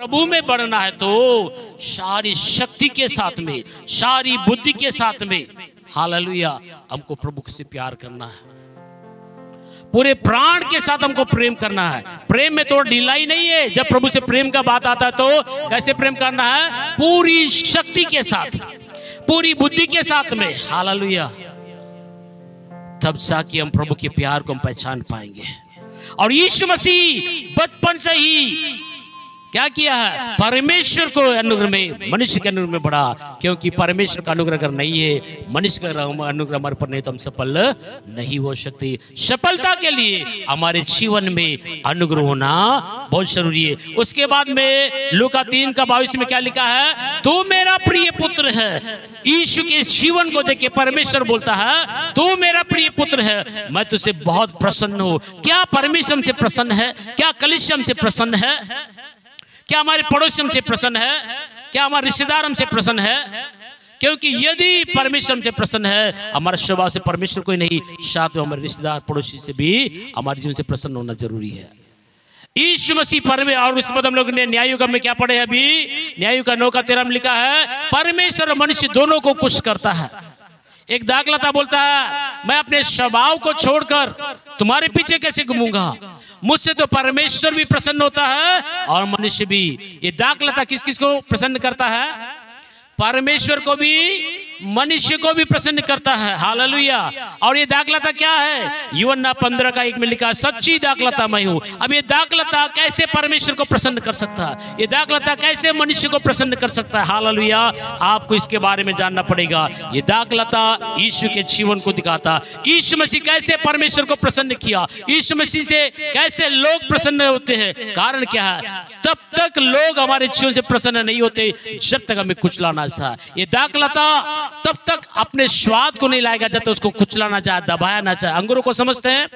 प्रभु में बढ़ना है तो सारी शक्ति के साथ में, सारी बुद्धि के साथ में, हालेलुया, हमको प्रभु से प्यार करना है। पूरे प्राण के साथ हमको प्रेम करना है। प्रेम में थोड़ा ढिलाई नहीं है। जब प्रभु से प्रेम का बात आता है तो कैसे प्रेम करना है? पूरी शक्ति के साथ, पूरी बुद्धि के साथ में, हालेलुया। तब जाके हम प्रभु के प्यार को हम पहचान पाएंगे। और यीशु मसीह बचपन से ही क्या किया है? परमेश्वर को अनुग्रह में, मनुष्य के अनुग्रह में बढ़ा, क्योंकि परमेश्वर का अनुग्रह अगर नहीं है, मनुष्य का अनुग्रह हमारे पर नहीं, तो हम सफल नहीं हो सकते। सफलता के लिए हमारे जीवन में अनुग्रह होना बहुत जरूरी है। उसके बाद में लूका 3:22 में क्या लिखा है? तू मेरा प्रिय पुत्र है। यीशु के जीवन को देख के परमेश्वर बोलता है, तू मेरा प्रिय पुत्र है, मैं तुझसे बहुत प्रसन्न हूं। क्या परमेश्वर हमसे प्रसन्न है? क्या कलीसिया हमसे प्रसन्न है? क्या हमारे पड़ोसी हमसे प्रसन्न है? क्या हमारे रिश्तेदार हमसे प्रसन्न है? क्योंकि यदि परमेश्वर हमसे प्रसन्न है, हमारे स्वभाव से परमेश्वर कोई नहीं, साथ में हमारे रिश्तेदार पड़ोसी से भी हमारे जीवन से प्रसन्न होना जरूरी है। यीशु मसीह परमे, और उसके बाद हम लोग ने न्याययुग में क्या पढ़े? अभी न्याययुग 9:13 में लिखा है, परमेश्वर और मनुष्य दोनों को खुश करता है। एक दाखलता बोलता है, मैं अपने स्वभाव को छोड़कर तुम्हारे पीछे कैसे घूमूंगा? मुझसे तो परमेश्वर भी प्रसन्न होता है और मनुष्य भी। ये दाखलता किस किस को प्रसन्न करता है? परमेश्वर को भी, मनुष्य को भी प्रसन्न करता है, हालेलुया। और ये दाखलता क्या है? यूहन्ना 15:1 में लिखा, सच्ची दाखलता मैं हूं। अब ये दाखलता कैसे परमेश्वर को प्रसन्न कर सकता है? ये दाखलता कैसे मनुष्य को प्रसन्न कर सकता है? हालेलुया। आपको इसके बारे में जानना पड़ेगा। ये दाखलता यीशु के जीवन को दिखाता। यीशु मसीह कैसे परमेश्वर को प्रसन्न किया, यीशु मसीह से कैसे लोग प्रसन्न होते हैं। कारण क्या है? तब तक लोग हमारे जीवन से प्रसन्न नहीं होते जब तक हमें कुचलाना चाहे। ये दाखलता तब तक अपने स्वाद को नहीं लाएगा जब तक उसको कुचलाना चाहे, दबाया ना चाहे। अंगूरों को समझते हैं?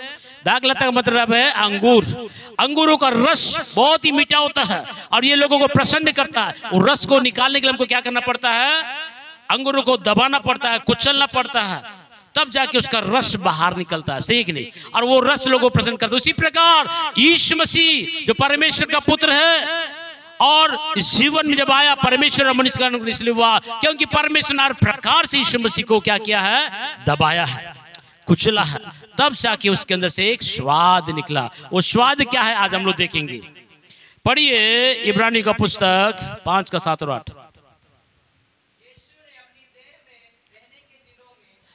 दाखलता का मतलब है अंगूर। अंगूरों का रस बहुत ही मीठा होता है और ये लोगों को प्रसन्न करता है। वो रस को निकालने के लिए हमको क्या करना पड़ता है? अंगूरों को दबाना पड़ता है, कुचलना पड़ता है, तब जाके उसका रस बाहर निकलता है, सही कि नहीं? और वो रस लोगों को प्रसन्न करता है। उसी प्रकार यीशु मसीह जो परमेश्वर का पुत्र है और इस जीवन में जब आया, परमेश्वर और मनुष्य का अनुग्रह इसलिए हुआ क्योंकि परमेश्वर ने हर प्रकार से यीशु मसीह को क्या किया है? दबाया है, कुचला है, तब जाके उसके अंदर से एक स्वाद निकला। वो स्वाद क्या है आज हम लोग देखेंगे। पढ़िए इब्रानी का पुस्तक 5:7 और 8।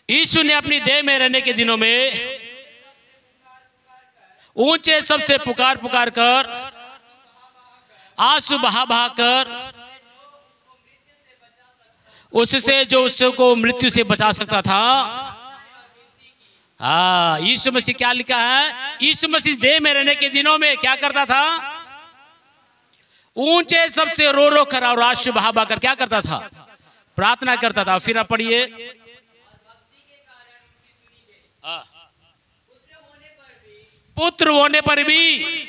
यीशु ने अपनी देह में रहने के दिनों में ऊंचे सबसे पुकार पुकार कर, आंसू बहा बहा कर, उससे जो उसको मृत्यु से बचा सकता था। हाँ, यीशु मसीह क्या लिखा है? यीशु मसीह देह में रहने के दिनों में क्या करता था? ऊंचे सबसे रो रो कर और आंसू बहा बहा कर क्या करता था? प्रार्थना करता था। फिर आप पढ़िए, पुत्र होने पर भी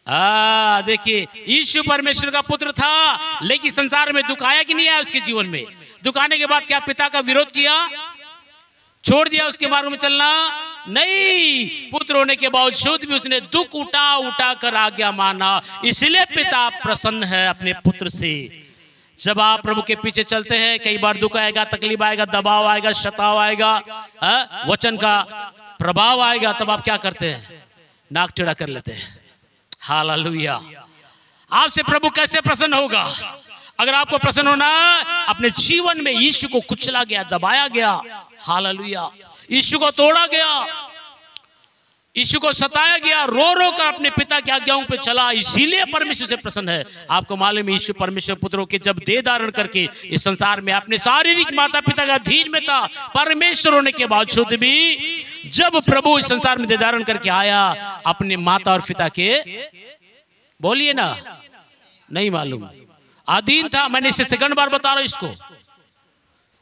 देखिए, यीशु परमेश्वर का पुत्र था, लेकिन संसार में दुख आया कि नहीं आया उसके जीवन में? दुख आने के बाद क्या पिता का विरोध किया? छोड़ दिया उसके मार्ग में चलना? नहीं, पुत्र होने के बावजूद भी उसने दुख उठा उठा कर आज्ञा माना। इसलिए पिता प्रसन्न है अपने पुत्र से। जब आप प्रभु के पीछे चलते हैं, कई बार दुख आएगा, तकलीफ आएगा, दबाव आएगा, शताव आएगा, वचन का प्रभाव आएगा, तब आप क्या करते हैं? नाक टेढ़ा कर लेते हैं। हालेलुया। आपसे प्रभु कैसे प्रसन्न होगा? अगर आपको प्रसन्न होना, अपने जीवन में यीशु को कुचला गया, दबाया गया, हालेलुया, यीशु को तोड़ा गया, यीशु को सताया गया, रो रो कर अपने पिता की आज्ञाओं पे चला, इसीलिए परमेश्वर से प्रसन्न है। आपको मालूम है, यीशु परमेश्वर पुत्रों के जब देह धारण करके इस संसार में अपने शारीरिक माता पिता का अधीन में था, परमेश्वर होने के बावजूद भी जब प्रभु इस संसार में देह धारण करके आया, अपने माता और पिता के, बोलिए ना, नहीं मालूम, अधीन था। मैंने इसे सेकंड बार बता रहा हूं, इसको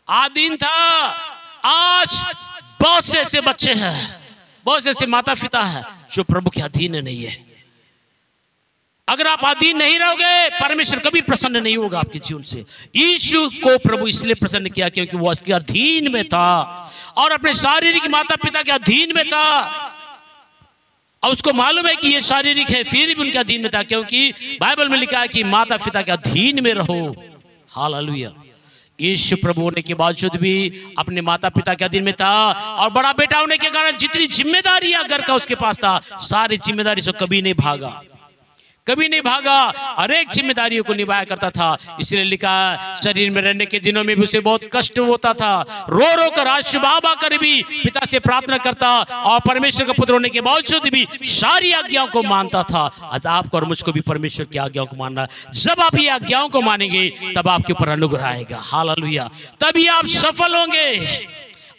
अधीन था। आज बहुत से ऐसे बच्चे हैं, बहुत से ऐसे माता पिता है जो प्रभु के अधीन नहीं है। अगर आप अधीन नहीं रहोगे, परमेश्वर कभी प्रसन्न नहीं होगा आपके जीवन से। यीशु को प्रभु इसलिए प्रसन्न किया क्योंकि वो उसके अधीन में था और अपने शारीरिक माता पिता के अधीन में था। और उसको मालूम है कि ये शारीरिक है, फिर भी उनके अधीन में था, क्योंकि बाइबल में लिखा है कि माता पिता के अधीन में रहो। हालेलुया। यीशु प्रभु होने के बावजूद भी अपने माता पिता के अधीन में था, और बड़ा बेटा होने के कारण जितनी जिम्मेदारी घर का उसके पास था, सारी जिम्मेदारी से कभी नहीं भागा, कभी नहीं भागा, हर एक जिम्मेदारियों को निभाया करता था। इसलिए लिखा शरीर में रहने के दिनों में भी उसे बहुत कष्ट होता था, रो रो कर आशुबाबा कर भी पिता से प्रार्थना करता, और परमेश्वर का पुत्र होने के बावजूद भी सारी आज्ञाओं को मानता था। आज आपको और मुझको भी परमेश्वर की आज्ञाओं को मानना। जब आप ये आज्ञाओं को मानेंगे तब आपके ऊपर अनुग्रह आएगा। हालेलुया। तभी आप सफल होंगे।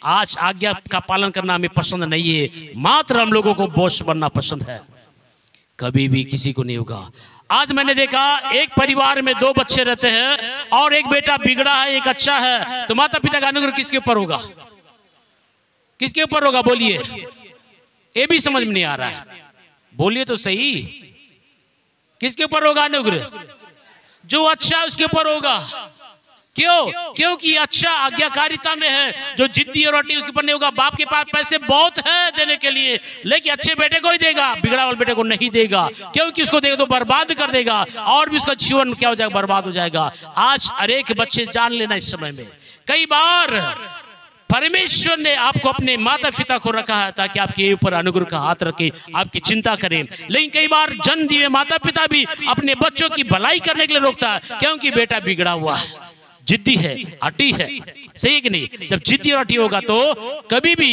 आज आज्ञा का पालन करना हमें पसंद नहीं है, मात्र हम लोगों को बॉस बनना पसंद है, कभी भी किसी को नहीं होगा। आज मैंने देखा एक परिवार में 2 बच्चे रहते हैं, और एक बेटा बिगड़ा है, एक अच्छा है, तो माता पिता का अनुग्रह किसके ऊपर होगा? किसके ऊपर होगा? बोलिए। ये भी समझ में नहीं आ रहा है, बोलिए तो सही। किसके ऊपर होगा अनुग्रह? जो अच्छा है उसके ऊपर होगा। क्यों? क्योंकि अच्छा आज्ञाकारिता में है। जो जिद्दी और रोटी उसके ऊपर नहीं होगा। बाप के पास पैसे बहुत है देने के लिए, लेकिन अच्छे बेटे को ही देगा, बिगड़ा वाले बेटे को नहीं देगा, क्योंकि उसको देगा तो बर्बाद कर देगा, और भी उसका जीवन क्या हो जाएगा? बर्बाद हो जाएगा। आज हर एक बच्चे जान लेना, इस समय में कई बार परमेश्वर ने आपको अपने माता पिता को रखा है ताकि आपके ऊपर अनुग्रह का हाथ रखे, आपकी चिंता करें। लेकिन कई बार जन्म दिए माता पिता भी अपने बच्चों की भलाई करने के लिए रोकता है, क्योंकि बेटा बिगड़ा हुआ है, जिद्दी है, अटी है। सही है कि नहीं? जब जिद्दी और अटी होगा तो कभी भी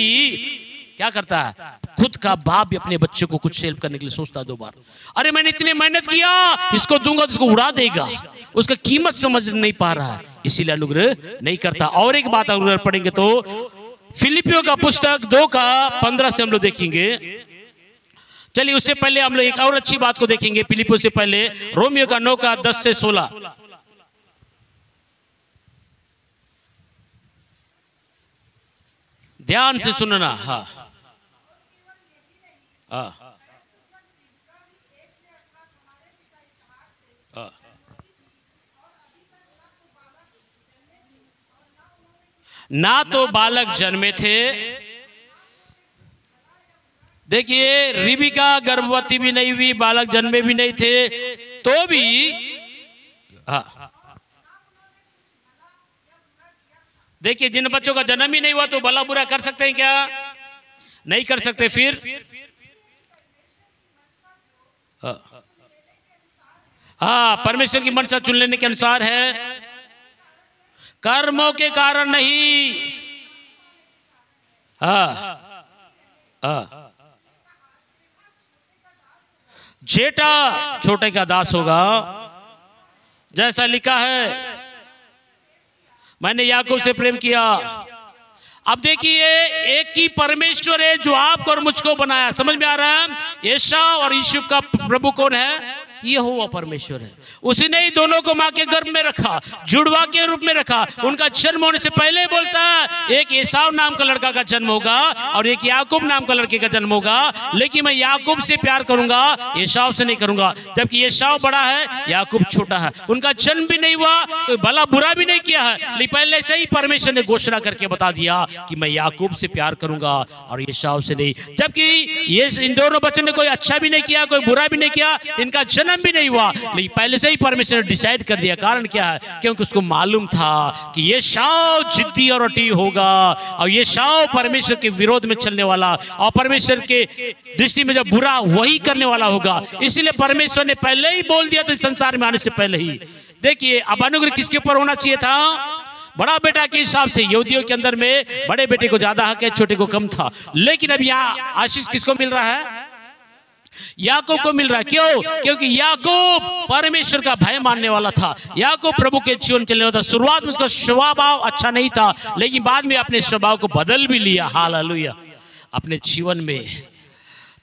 क्या करता है? खुद का बाप भी अपने बच्चों को कुछ हेल्प करने के लिए सोचता है 2 बार। अरे मैंने इतनी मेहनत किया, इसको दूंगा तो इसको उड़ा देगा, उसका कीमत समझ नहीं पा रहा है, इसीलिए अनुग्रह नहीं करता। और एक बात अगर पढ़ेंगे तो फिलिपियों का पुस्तक 2:15 से हम लोग देखेंगे। चलिए उससे पहले हम लोग एक और अच्छी बात को देखेंगे। फिलिपियों से पहले रोमियो का 9:10 से 16। ध्यान से सुनना। हाँ हाँ हाँ। ना तो बालक जन्मे थे। देखिए रिबिका गर्भवती भी नहीं हुई, बालक जन्मे भी नहीं थे, तो भी हाँ। देखिए जिन बच्चों का जन्म ही नहीं हुआ तो भला बुरा कर सकते हैं क्या? नहीं कर सकते। फिर हाँ, परमेश्वर की मनसा चुन लेने के अनुसार है, कर्मों के कारण नहीं। हाँ हाँ। जेठा छोटे का दास होगा, जैसा लिखा है मैंने याकूब से प्रेम किया। अब देखिए एक ही परमेश्वर है जो आपको और मुझको बनाया। समझ में आ रहा है? एसाव और यूसुफ का प्रभु कौन है? यहोवा परमेश्वर है। उसी ने ही दोनों को मां के गर्भ में रखा, जुड़वा के रूप में रखा। उनका जन्म होने से पहले बोलता है एक एसाव नाम का लड़का का जन्म होगा और एक याकूब नाम का लड़के का जन्म होगा, लेकिन मैं याकूब से प्यार करूंगा, एसाव से नहीं करूंगा। जबकि एसाव बड़ा है, याकूब छोटा है। उनका जन्म भी नहीं हुआ, कोई भला बुरा भी नहीं किया है, लेकिन पहले से ही परमेश्वर ने घोषणा करके बता दिया कि मैं याकूब से प्यार करूंगा और एसाव से नहीं। जबकि ये इन दोनों बच्चों ने कोई अच्छा भी नहीं किया, कोई बुरा भी नहीं किया, इनका जन्म भी नहीं हुआ, लेकिन पहले से ही परमेश्वर ने डिसाइड कर दिया। कारण क्या है? क्योंकि उसको मालूम था कि ये शाव जिद्दी और अटी होगा और ये शाव परमेश्वर के विरोध में चलने वाला और परमेश्वर के दृष्टि में जो बुरा वही करने वाला होगा। इसलिए परमेश्वर ने पहले ही बोल दिया था संसार में आने से पहले ही। देखिए अब अनुग्रह किसके ऊपर होना चाहिए था? बड़ा बेटा के हिसाब से यहूदियों के अंदर में बड़े बेटे को ज्यादा हक है, छोटे को कम था। लेकिन अब यहाँ आशीष किसको मिल रहा है? याकूब को मिल रहा है। क्यों? क्योंकि याकूब परमेश्वर का भय मानने वाला था, याकूब प्रभु के जीवन चलने वाला था। शुरुआत में उसका स्वभाव अच्छा नहीं था, लेकिन बाद में अपने स्वभाव को बदल भी लिया। हालेलुया। अपने जीवन में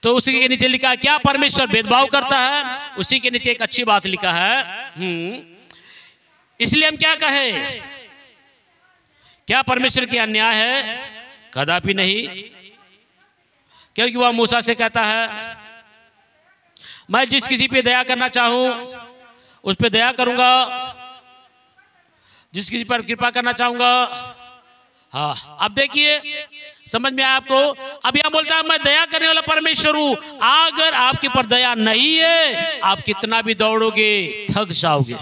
तो उसी के नीचे लिखा है क्या परमेश्वर भेदभाव करता है? उसी के नीचे एक अच्छी बात लिखा है। इसलिए हम क्या कहे? क्या परमेश्वर की अन्याय है? कदापि नहीं। क्योंकि वह मूसा से कहता है मैं जिस किसी पे दया करना चाहूं उस पे दया करूंगा, जिस किसी पर कृपा करना चाहूंगा। हाँ अब देखिए समझ में आया आपको? अब यहां बोलता है मैं दया करने वाला परमेश्वर हूं। अगर आपके पर दया नहीं है, आप कितना भी दौड़ोगे थक जाओगे।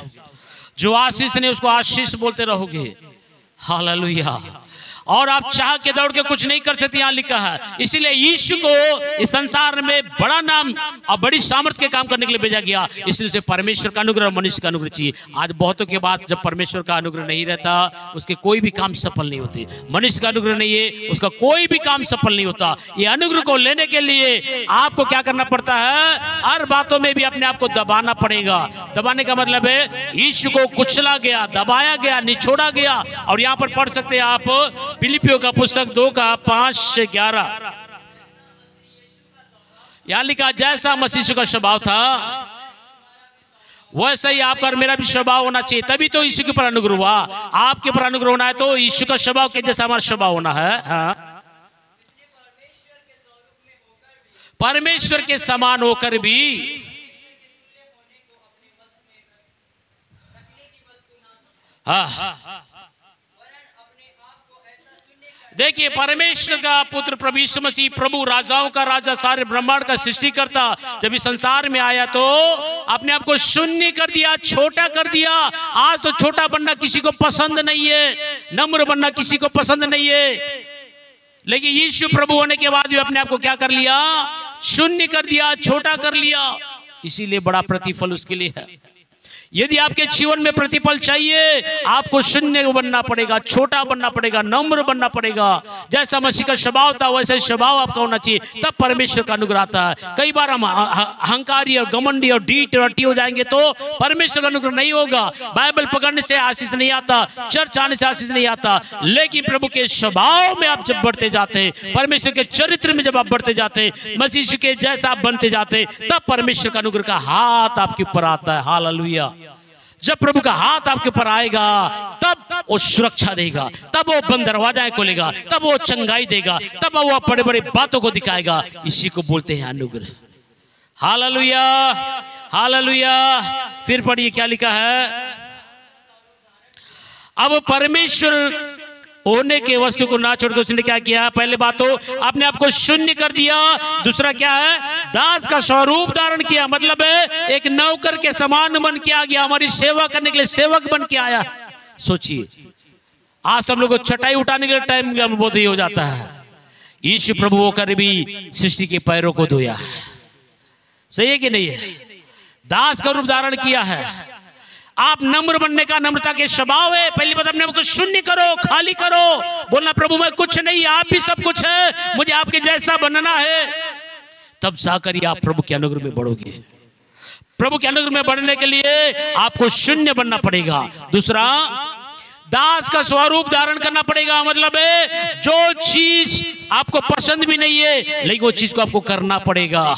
जो आशीष नहीं उसको आशीष बोलते रहोगे। हालेलुया। और आप चाह के दौड़ के कुछ नहीं कर सकते, यहां लिखा है। इसीलिए यीशु को इस संसार में बड़ा नाम और बड़ी सामर्थ के काम करने के लिए भेजा गया। इसलिए उसे परमेश्वर का अनुग्रह और मनुष्य का अनुग्रह चाहिए। आज बहुतों के बाद जब परमेश्वर का अनुग्रह नहीं रहता, उसके कोई भी काम सफल नहीं होते। मनुष्य का अनुग्रह नहीं है, उसका कोई भी काम सफल नहीं होता। ये अनुग्रह को लेने के लिए आपको क्या करना पड़ता है? हर बातों में भी अपने आप को दबाना पड़ेगा। दबाने का मतलब है यीशु को कुचला गया, दबाया गया, निछोड़ा गया। और यहां पर पढ़ सकते हैं आप फिलिपियों का पुस्तक 2 का 5 से 11। यहां लिखा जैसा मसीह का स्वभाव था वैसा ही आपका और मेरा भी स्वभाव होना चाहिए। तभी तो यीशु के ऊपर अनुग्रह हुआ। आपके ऊपर अनुग्रह होना है तो यीशु का स्वभाव के जैसा हमारा स्वभाव होना है। हाँ। परमेश्वर के समान होकर भी हाँ। देखिए परमेश्वर का पुत्र प्रभु यीशु मसीह, प्रभु राजाओं का राजा, सारे ब्रह्मांड का सृष्टि करता, जब इस संसार में आया तो अपने आप को शून्य कर दिया, छोटा कर दिया। आज तो छोटा बनना किसी को पसंद नहीं है, नम्र बनना किसी को पसंद नहीं है। लेकिन यीशु प्रभु होने के बाद भी अपने आप को क्या कर लिया? शून्य कर दिया, छोटा कर लिया। इसीलिए बड़ा प्रतिफल उसके लिए है। यदि आपके जीवन में प्रतिफल चाहिए, आपको शून्य बनना पड़ेगा, छोटा बनना पड़ेगा, नम्र बनना पड़ेगा। जैसा मसीह का स्वभाव था वैसा स्वभाव आपका होना चाहिए, तब परमेश्वर का अनुग्रह आता है। कई बार हम अहंकारी और घमंडी और ढीठ रट्टी हो जाएंगे तो परमेश्वर का अनुग्रह नहीं होगा। बाइबल पकड़ने से आशीष नहीं आता, चर्च आने से आशीष नहीं आता। लेकिन प्रभु के स्वभाव में आप जब बढ़ते जाते हैं, परमेश्वर के चरित्र में जब आप बढ़ते जाते हैं, मसीह के जैसा आप बनते जाते हैं, तब परमेश्वर का अनुग्रह का हाथ आपके ऊपर आता है। हालेलुया। जब प्रभु का हाथ आपके ऊपर आएगा तब वो सुरक्षा देगा, तब वो बंद दरवाजा खोलेगा, तब वो चंगाई देगा, तब वो बड़े बड़े बातों को दिखाएगा। इसी को बोलते हैं अनुग्रह। Hallelujah, hallelujah. फिर पढ़िए क्या लिखा है। अब परमेश्वर होने के वस्तु को ना छोड़कर उसने क्या किया? पहले बात तो अपने आप को शून्य कर दिया। दूसरा क्या है? दास का स्वरूप धारण किया, मतलब है एक नौकर के समान बन के आ गया, हमारी सेवा करने के लिए सेवक बन के आया। सोचिए आज तो हम लोग को चटाई उठाने के लिए टाइम बहुत ही हो जाता है। यीशु प्रभु होकर भी सृष्टि के पैरों को धोया है। सही है कि नहीं है? दास का रूप धारण किया है। आप नम्र बनने का नम्रता के स्वभाव है। पहली बात अपने आपको शून्य करो, खाली करो, बोलना प्रभु मैं कुछ नहीं, आप भी सब कुछ है, मुझे आपके जैसा बनना है। तब जाकर आप प्रभु के अनुग्रह में बढ़ोगे। प्रभु के अनुग्रह में बढ़ने के लिए आपको शून्य बनना पड़ेगा। दूसरा दास का स्वरूप धारण करना पड़ेगा, मतलब है जो चीज आपको पसंद भी नहीं है लेकिन वो चीज को आपको करना पड़ेगा।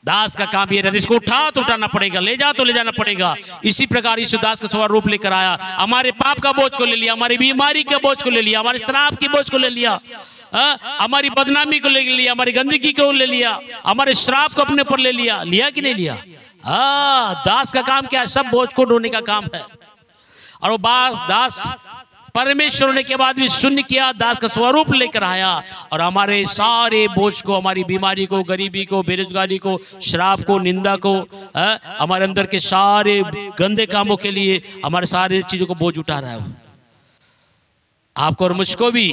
दास का काम ये रहता है, इसको उठा तो उठाना पड़ेगा, ले जा तो ले जाना पड़ेगा। इसी प्रकार यीशु दास का स्वरूप लेकर आया, हमारे पाप का बोझ को ले लिया, हमारी बीमारी के बोझ को ले लिया, हमारे श्राप की बोझ को ले लिया, हमारी बदनामी को ले लिया, हमारी गंदगी को ले लिया, हमारे श्राप को अपने पर ले लिया। लिया कि नहीं लिया? दास का काम क्या है? सब बोझ को ढोने का काम है। और वो दास परमेश्वर होने के बाद भी शून्य किया, दास का स्वरूप लेकर आया और हमारे सारे बोझ को, हमारी बीमारी को, गरीबी को, बेरोजगारी को, श्राप को, निंदा को, हमारे अंदर के सारे गंदे कामों के लिए हमारे सारे चीजों को बोझ उठा रहा है। आपको और मुझको भी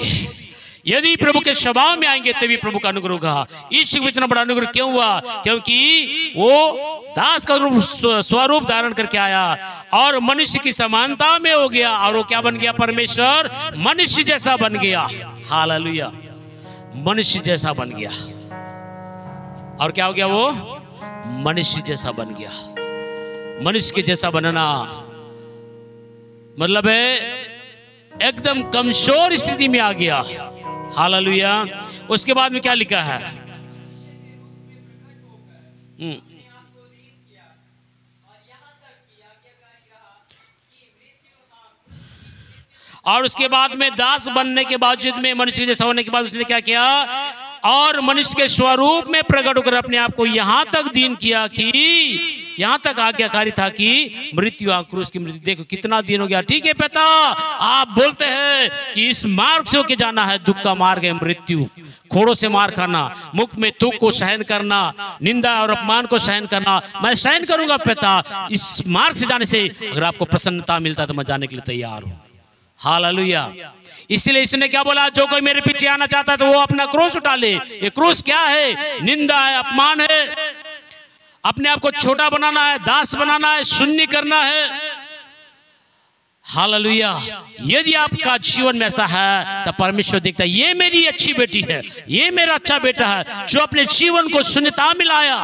यदि प्रभु के स्वभाव में आएंगे तभी प्रभु का अनुग्रह होगा। यीशु को इतना बड़ा अनुग्रह क्यों हुआ? क्योंकि वो दास का स्वरूप धारण करके आया और मनुष्य की समानता में हो गया। और वो क्या बन गया? परमेश्वर मनुष्य जैसा बन गया। हालेलुया। मनुष्य जैसा बन गया। और क्या हो गया? वो मनुष्य जैसा बन गया। मनुष्य के जैसा बनना मतलब है एकदम कमजोर स्थिति में आ गया। हालेलुया। उसके बाद में क्या लिखा है? और उसके बाद में दास बनने के बावजूद में, मनुष्य जैसा होने के बाद उसने क्या किया? और मनुष्य के स्वरूप में प्रकट होकर अपने आप को यहां तक दीन किया कि यहाँ तक आज्ञाकारी था कि मृत्यु क्रूस की मृत्यु। देखो कितना दिन हो गया। ठीक है पिता, आप बोलते हैं कि इस मार्ग से होके जाना है, दुख का मार्ग है मृत्यु, खोड़ों से मार खाना, मुख में थूक को सहन करना, निंदा और अपमान को सहन करना, मैं सहन करूंगा पिता। इस मार्ग से जाने से अगर आपको प्रसन्नता मिलता है तो मैं जाने के लिए तैयार हूं। हालेलुया। इसलिए इसने क्या बोला, जो कोई मेरे पीछे आना चाहता है तो वो अपना क्रूस उठा ले। ये क्रूस क्या है? निंदा है, अपमान है, अपने आप को छोटा बनाना है, दास बनाना है, शून्य करना है। हालेलुया। यदि आपका जीवन में ऐसा है तो परमेश्वर देखता है ये मेरी अच्छी बेटी है, ये मेरा अच्छा बेटा है, जो अपने जीवन को शून्यता मिलाया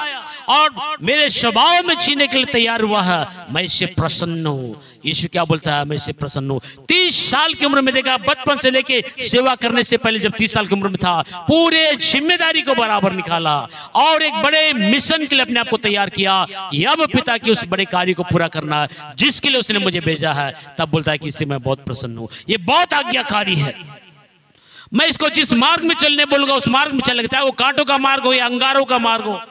और मेरे स्वभाव में जीने के लिए तैयार हुआ है, मैं इससे प्रसन्न हूँ। यीशु क्या बोलता है? मैं इससे प्रसन्न हूँ। 30 साल की उम्र में देखा, बचपन से लेके सेवा करने से पहले जब 30 साल की उम्र में था, पूरे जिम्मेदारी को बराबर निकाला और एक बड़े मिशन के लिए अपने आप को तैयार किया कि अब पिता के उस बड़े कार्य को पूरा करना है जिसके लिए उसने मुझे भेजा है। तब बोलता है कि इससे मैं बहुत प्रसन्न हूँ। ये बहुत आज्ञाकारी है। मैं इसको जिस मार्ग में चलने बोलूंगा उस मार्ग में चलेगा, चाहे वो कांटों का मार्ग हो या अंगारों का मार्ग हो,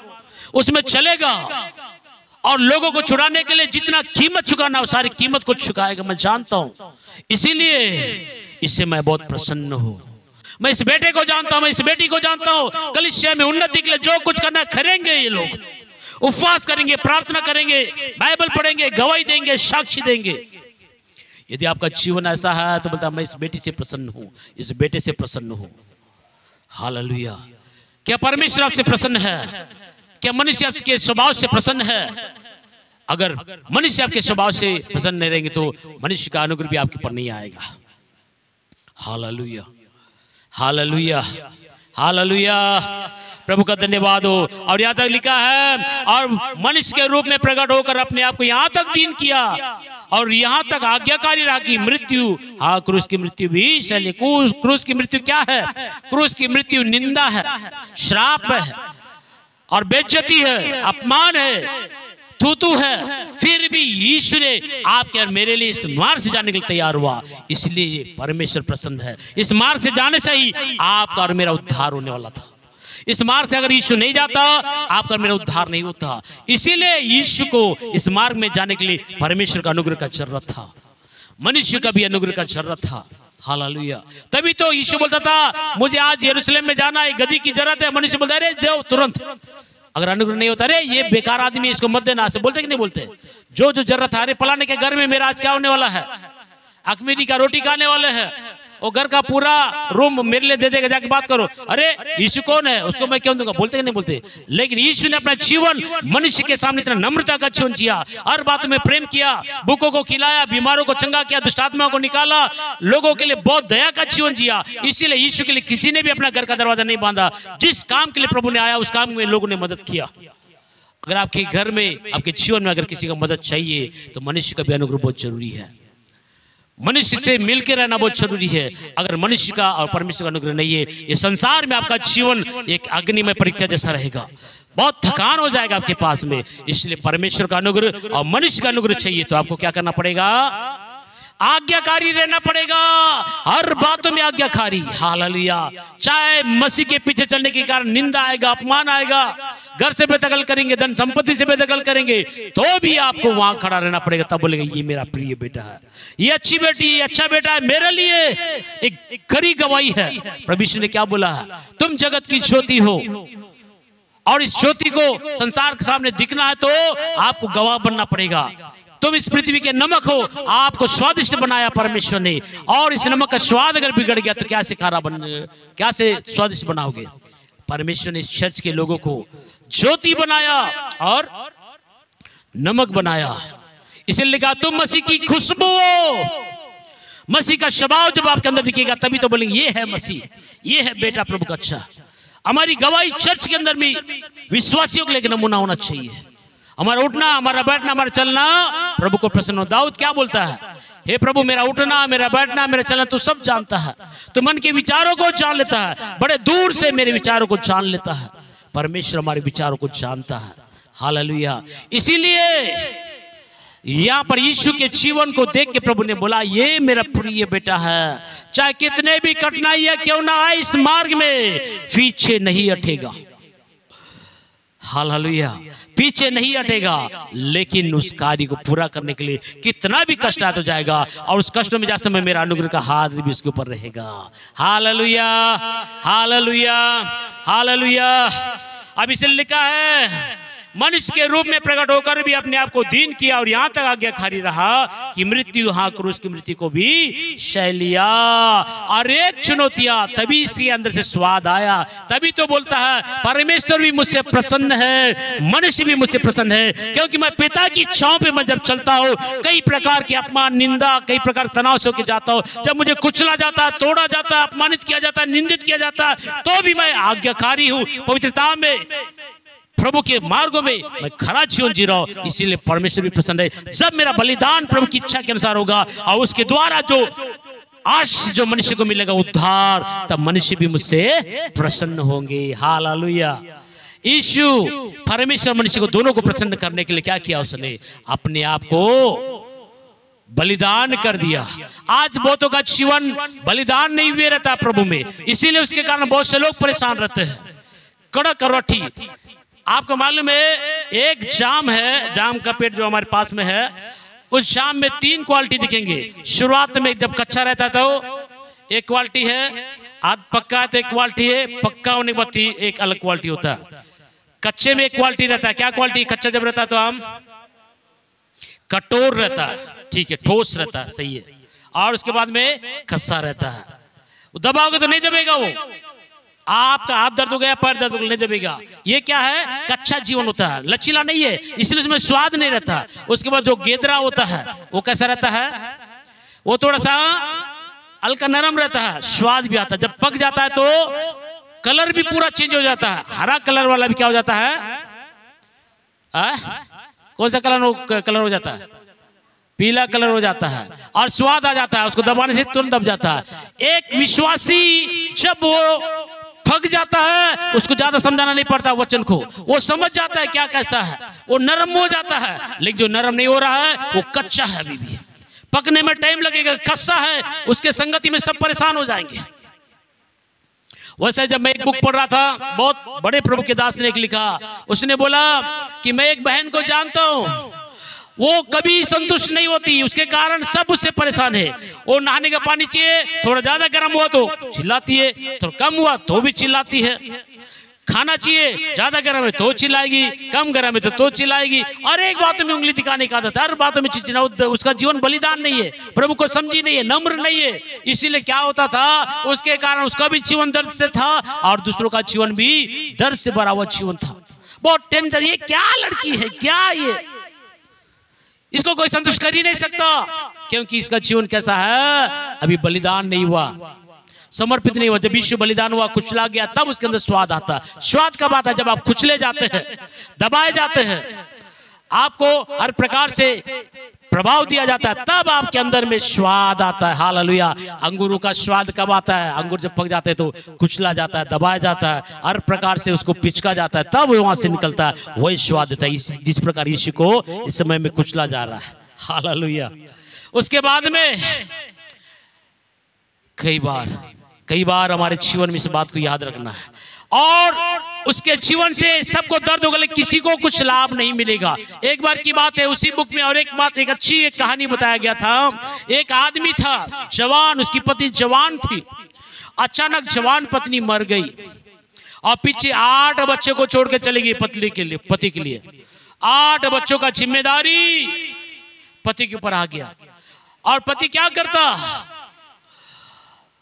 उसमें चलेगा और लोगों को छुड़ाने के लिए जितना कीमत चुकाना हो सारी कीमत को चुकाएगा, मैं जानता हूं। इसीलिए इससे मैं बहुत प्रसन्न हूं। मैं इस बेटे को जानता हूं, मैं इस बेटी को जानता हूं। कलीसिया में उन्नति के लिए जो कुछ करना करेंगे, ये लोग उपवास करेंगे, प्रार्थना करेंगे, बाइबल पढ़ेंगे, गवाही देंगे, साक्षी देंगे। यदि आपका जीवन ऐसा है तो बोलता मैं इस बेटी से प्रसन्न हूं, इस बेटे से प्रसन्न हूं। हालेलुया। क्या परमेश्वर आपसे प्रसन्न है? क्या मनुष्य आपके स्वभाव से प्रसन्न है? अगर मनुष्य आपके स्वभाव से प्रसन्न नहीं रहेंगे तो मनुष्य का अनुग्रह भी आपके ऊपर नहीं आएगा। Hallelujah, hallelujah, hallelujah. प्रभु का धन्यवाद हो। और यहाँ तक लिखा है, और मनुष्य के रूप में प्रकट होकर अपने आप को यहाँ तक दीन किया और यहाँ तक आज्ञाकारी रहा कि मृत्यु, हाँ क्रूस की मृत्यु भी सही। क्रूस की मृत्यु क्या है? क्रूस की मृत्यु निंदा है, श्राप है और बेइज्जती है, अपमान है, थूतू है। फिर भी यीशु ने आपके और मेरे लिए इस मार्ग से जाने के लिए तैयार हुआ। इसलिए परमेश्वर प्रसन्न है। इस मार्ग से जाने से ही आपका और मेरा उद्धार होने वाला था। इस मार्ग से अगर यीशु नहीं जाता, आपका मेरा उद्धार नहीं होता। इसीलिए यीशु को इस मार्ग में जाने के लिए परमेश्वर का अनुग्रह का जरूरत था, मनुष्य का भी अनुग्रह का जरूरत था। हालेलुया। तभी तो यीशु बोलता था मुझे आज यरूशलेम में जाना है, गधी की जरूरत है। मनुष्य बोलता है अरे देव तुरंत। अगर अनुग्रह नहीं होता, अरे ये बेकार आदमी, इसको मत देना, से बोलते कि नहीं बोलते? जो जो जरूरत है, अरे फलाने के घर में मेरा आज क्या होने वाला है, अखमीरी का रोटी खाने वाले हैं, वो घर का पूरा रूम मेरे लिए दे देगा, जाके बात करो। अरे यीशु कौन है, उसको मैं क्यों दूंगा? बोलते कि नहीं बोलते? लेकिन यीशु ने अपना जीवन मनुष्य के सामने इतना नम्रता का जीवन जिया, हर बात में प्रेम किया, भूखों को खिलाया, बीमारों को चंगा किया, दुष्टात्मा को निकाला, लोगों के लिए बहुत दया का जीवन जिया। इसीलिए यीशु के लिए किसी ने भी अपना घर का दरवाजा नहीं बांधा। जिस काम के लिए प्रभु ने आया उस काम में लोगों ने मदद किया। अगर आपके घर में, आपके जीवन में अगर किसी का मदद चाहिए तो मनुष्य का भी अनुग्रह बहुत जरूरी है। मनुष्य से मिलकर रहना बहुत जरूरी है। अगर मनुष्य का और परमेश्वर का अनुग्रह नहीं है, ये संसार में आपका जीवन एक अग्नि में परीक्षा जैसा रहेगा, बहुत थकान हो जाएगा आपके पास में। इसलिए परमेश्वर का अनुग्रह और मनुष्य का अनुग्रह चाहिए तो आपको क्या करना पड़ेगा? आज्ञाकारी रहना पड़ेगा, हर बातों में आज्ञाकारी। हालेलुया। चाहे मसीह के पीछे चलने के कारण निंदा आएगा, अपमान आएगा, घर से बेदखल करेंगे, धन संपत्ति से बेदखल करेंगे, तो भी आपको वहां खड़ा रहना पड़ेगा। तब बोलेगा ये मेरा प्रिय बेटा है, ये अच्छी बेटी, ये अच्छा बेटा है, मेरे लिए एक खरी गवाही है। प्रभु ने क्या बोला है? तुम जगत की ज्योति हो और इस ज्योति को संसार के सामने दिखना है तो आपको गवाह बनना पड़ेगा। तुम इस पृथ्वी के नमक हो, आपको स्वादिष्ट बनाया परमेश्वर ने, और इस नमक का स्वाद अगर बिगड़ गया तो क्या से खारा क्या से स्वादिष्ट बनाओगे? परमेश्वर ने इस चर्च के लोगों को ज्योति बनाया और नमक बनाया। इसलिए लिखा तुम मसीह की खुशबू हो। मसीह का स्वभाव जब आपके अंदर दिखेगा तभी तो बोलेंगे ये है मसीह, ये है बेटा प्रभु का अच्छा। हमारी गवाही चर्च के अंदर भी विश्वासियों के लिए नमूना होना चाहिए। हमारा उठना, हमारा बैठना, हमारा चलना प्रभु को प्रसन्न हो। दाऊद क्या बोलता है? हे प्रभु मेरा उठना, मेरा बैठना, मेरा चलना तू सब जानता है, तो मन के विचारों को जान लेता है, बड़े दूर से मेरे विचारों को जान लेता है। परमेश्वर हमारे विचारों को जानता है। हालेलुया। इसीलिए यहाँ पर यीशु के जीवन को देख के प्रभु ने बोला ये मेरा प्रिय बेटा है, चाहे कितने भी कठिनाइयां क्यों ना आए इस मार्ग में पीछे नहीं हटेगा। हालेलुया, पीछे नहीं हटेगा, लेकिन उस कार्य को पूरा करने के लिए कितना भी कष्ट आ तो जाएगा, और उस कष्ट में जाते समय मेरा अनुग्रह का हाथ भी उसके ऊपर रहेगा। Hallelujah, hallelujah, hallelujah. अब इसलिए लिखा है, मनुष्य के रूप में प्रकट होकर भी अपने आप को दीन किया और यहाँ तक आज्ञाकारी रहा कि मृत्यु, हाँ क्रूस की मृत्यु को भी सह लिया। और एक चुनौतियां, तभी इसके अंदर से स्वाद आया, तभी तो बोलता है परमेश्वर भी मुझसे प्रसन्न है, मनुष्य भी मुझसे प्रसन्न है, क्योंकि मैं पिता की इच्छाओं पे मैं जब चलता हूँ, कई प्रकार के अपमान, निंदा, कई प्रकार तनाव से होकर जाता हूँ, जब मुझे कुचला जाता है, तोड़ा जाता है, अपमानित किया जाता है, निंदित किया जाता है, तो भी मैं आज्ञाकारी हूँ, पवित्रता में, प्रभु के मार्गों में मैं खरा जीवन जी रहा हूं। इसीलिए परमेश्वर भी प्रसन्न है। जब मेरा बलिदान प्रभु की इच्छा के अनुसार होगा और उसके द्वारा जो आज जो मनुष्य को मिलेगा उद्धार, तब मनुष्य भी मुझसे प्रसन्न होंगे। हालेलुया। यीशु परमेश्वर मनुष्य को दोनों को प्रसन्न करने के लिए क्या किया, उसने अपने आप को बलिदान कर दिया। आज बहुतों का जीवन बलिदान नहीं हुए रहता प्रभु में, इसीलिए उसके कारण बहुत से लोग परेशान रहते हैं। कड़क रोटी, आपको मालूम है एक जाम है, जाम का पेड़ जो हमारे पास में है, उस जाम में 3 क्वालिटी दिखेंगे। शुरुआत में जब कच्चा रहता तो एक क्वालिटी है, आध पक्का है तो एक क्वालिटी है, पक्का होने के बाद एक अलग क्वालिटी होता है। कच्चे में एक क्वालिटी रहता है, क्या क्वालिटी? कच्चा जब रहता है तो आम कठोर रहता है, ठीक है, ठोस रहता है, सही है, और उसके बाद में खस्सा रहता है। दबाओगे तो नहीं दबेगा, वो आपका हाथ दर्द हो गया, पैर दर्द हो गया, नहीं दबेगा। ये क्या है? कच्चा जीवन होता है, लचीला नहीं है, इसलिए उसमें स्वाद नहीं रहता। उसके बाद जो गेदरा होता है वो कैसा रहता है? वो थोड़ा सा हल्का नरम रहता है, स्वाद भी आता है। जब पक जाता है तो कलर भी पूरा चेंज हो जाता है, हरा कलर वाला भी क्या हो जाता है? कौन सा कलर हो जाता है? पीला कलर हो जाता है, और स्वाद आ जाता है, उसको दबाने से तुरंत दब जाता है। एक विश्वासी जब वो थक जाता है, उसको ज्यादा समझाना नहीं पड़ता वचन को, वो समझ जाता है क्या कैसा है, वो नरम हो जाता है। लेकिन जो नरम नहीं हो रहा है वो कच्चा है, अभी भी पकने में टाइम लगेगा, कच्चा है, उसके संगति में सब परेशान हो जाएंगे। वैसे जब मैं एक बुक पढ़ रहा था, बहुत बड़े प्रभु के दास ने एक लिखा, उसने बोला कि मैं एक बहन को जानता हूं, वो कभी संतुष्ट नहीं होती, उसके कारण सब उससे परेशान है। वो नहाने का पानी चाहिए, थोड़ा ज्यादा गर्म हुआ तो चिल्लाती है, थोड़ा कम हुआ तो भी चिल्लाती है। खाना चाहिए, ज्यादा गर्म है तो चिल्लाएगी, कम गर्म है तो चिल्लाएगी, और एक बात में उंगली दिखाने का आदत है, हर बात में चिल्लाना। उसका जीवन बलिदान नहीं है, प्रभु को समझी नहीं है, नम्र नहीं है। इसीलिए क्या होता था, उसके कारण उसका भी जीवन दर्द से था और दूसरों का जीवन भी दर्द से भरा हुआ जीवन था। बहुत टेंशन, ये क्या लड़की है, क्या ये, इसको कोई संतुष्ट कर ही नहीं सकता, क्योंकि इसका जीवन कैसा है? अभी बलिदान नहीं हुआ, समर्पित नहीं हुआ। जब यीशु बलिदान हुआ, कुचला गया, तब उसके अंदर स्वाद आता। स्वाद कब आता है? जब आप कुचले जाते हैं, दबाए जाते हैं, आपको हर प्रकार से प्रभाव दिया जाता है, तब आपके अंदर में स्वाद आता है। हालेलुया। अंगूरों का स्वाद कब आता है? अंगूर जब पक जाते हैं तो कुचला जाता है, दबाया जाता है, हर प्रकार से उसको पिचका जाता है, तब वहां से निकलता है, वही स्वाद देता है। जिस प्रकार यीशु को इस समय में कुचला जा रहा है। हालेलुया। उसके बाद में कई बार हमारे जीवन में इस बात को याद रखना है, और उसके जीवन से सबको दर्द होगा, लेकिन किसी को कुछ लाभ नहीं मिलेगा। एक बार की बात है, उसी बुक में और एक बात, एक अच्छी एक कहानी बताया गया था। एक आदमी था जवान, उसकी पत्नी जवान थी, अचानक जवान पत्नी मर गई और पीछे 8 बच्चे को छोड़ के चली गई पति के लिए। 8 बच्चों का जिम्मेदारी पति के ऊपर आ गया, और पति क्या करता,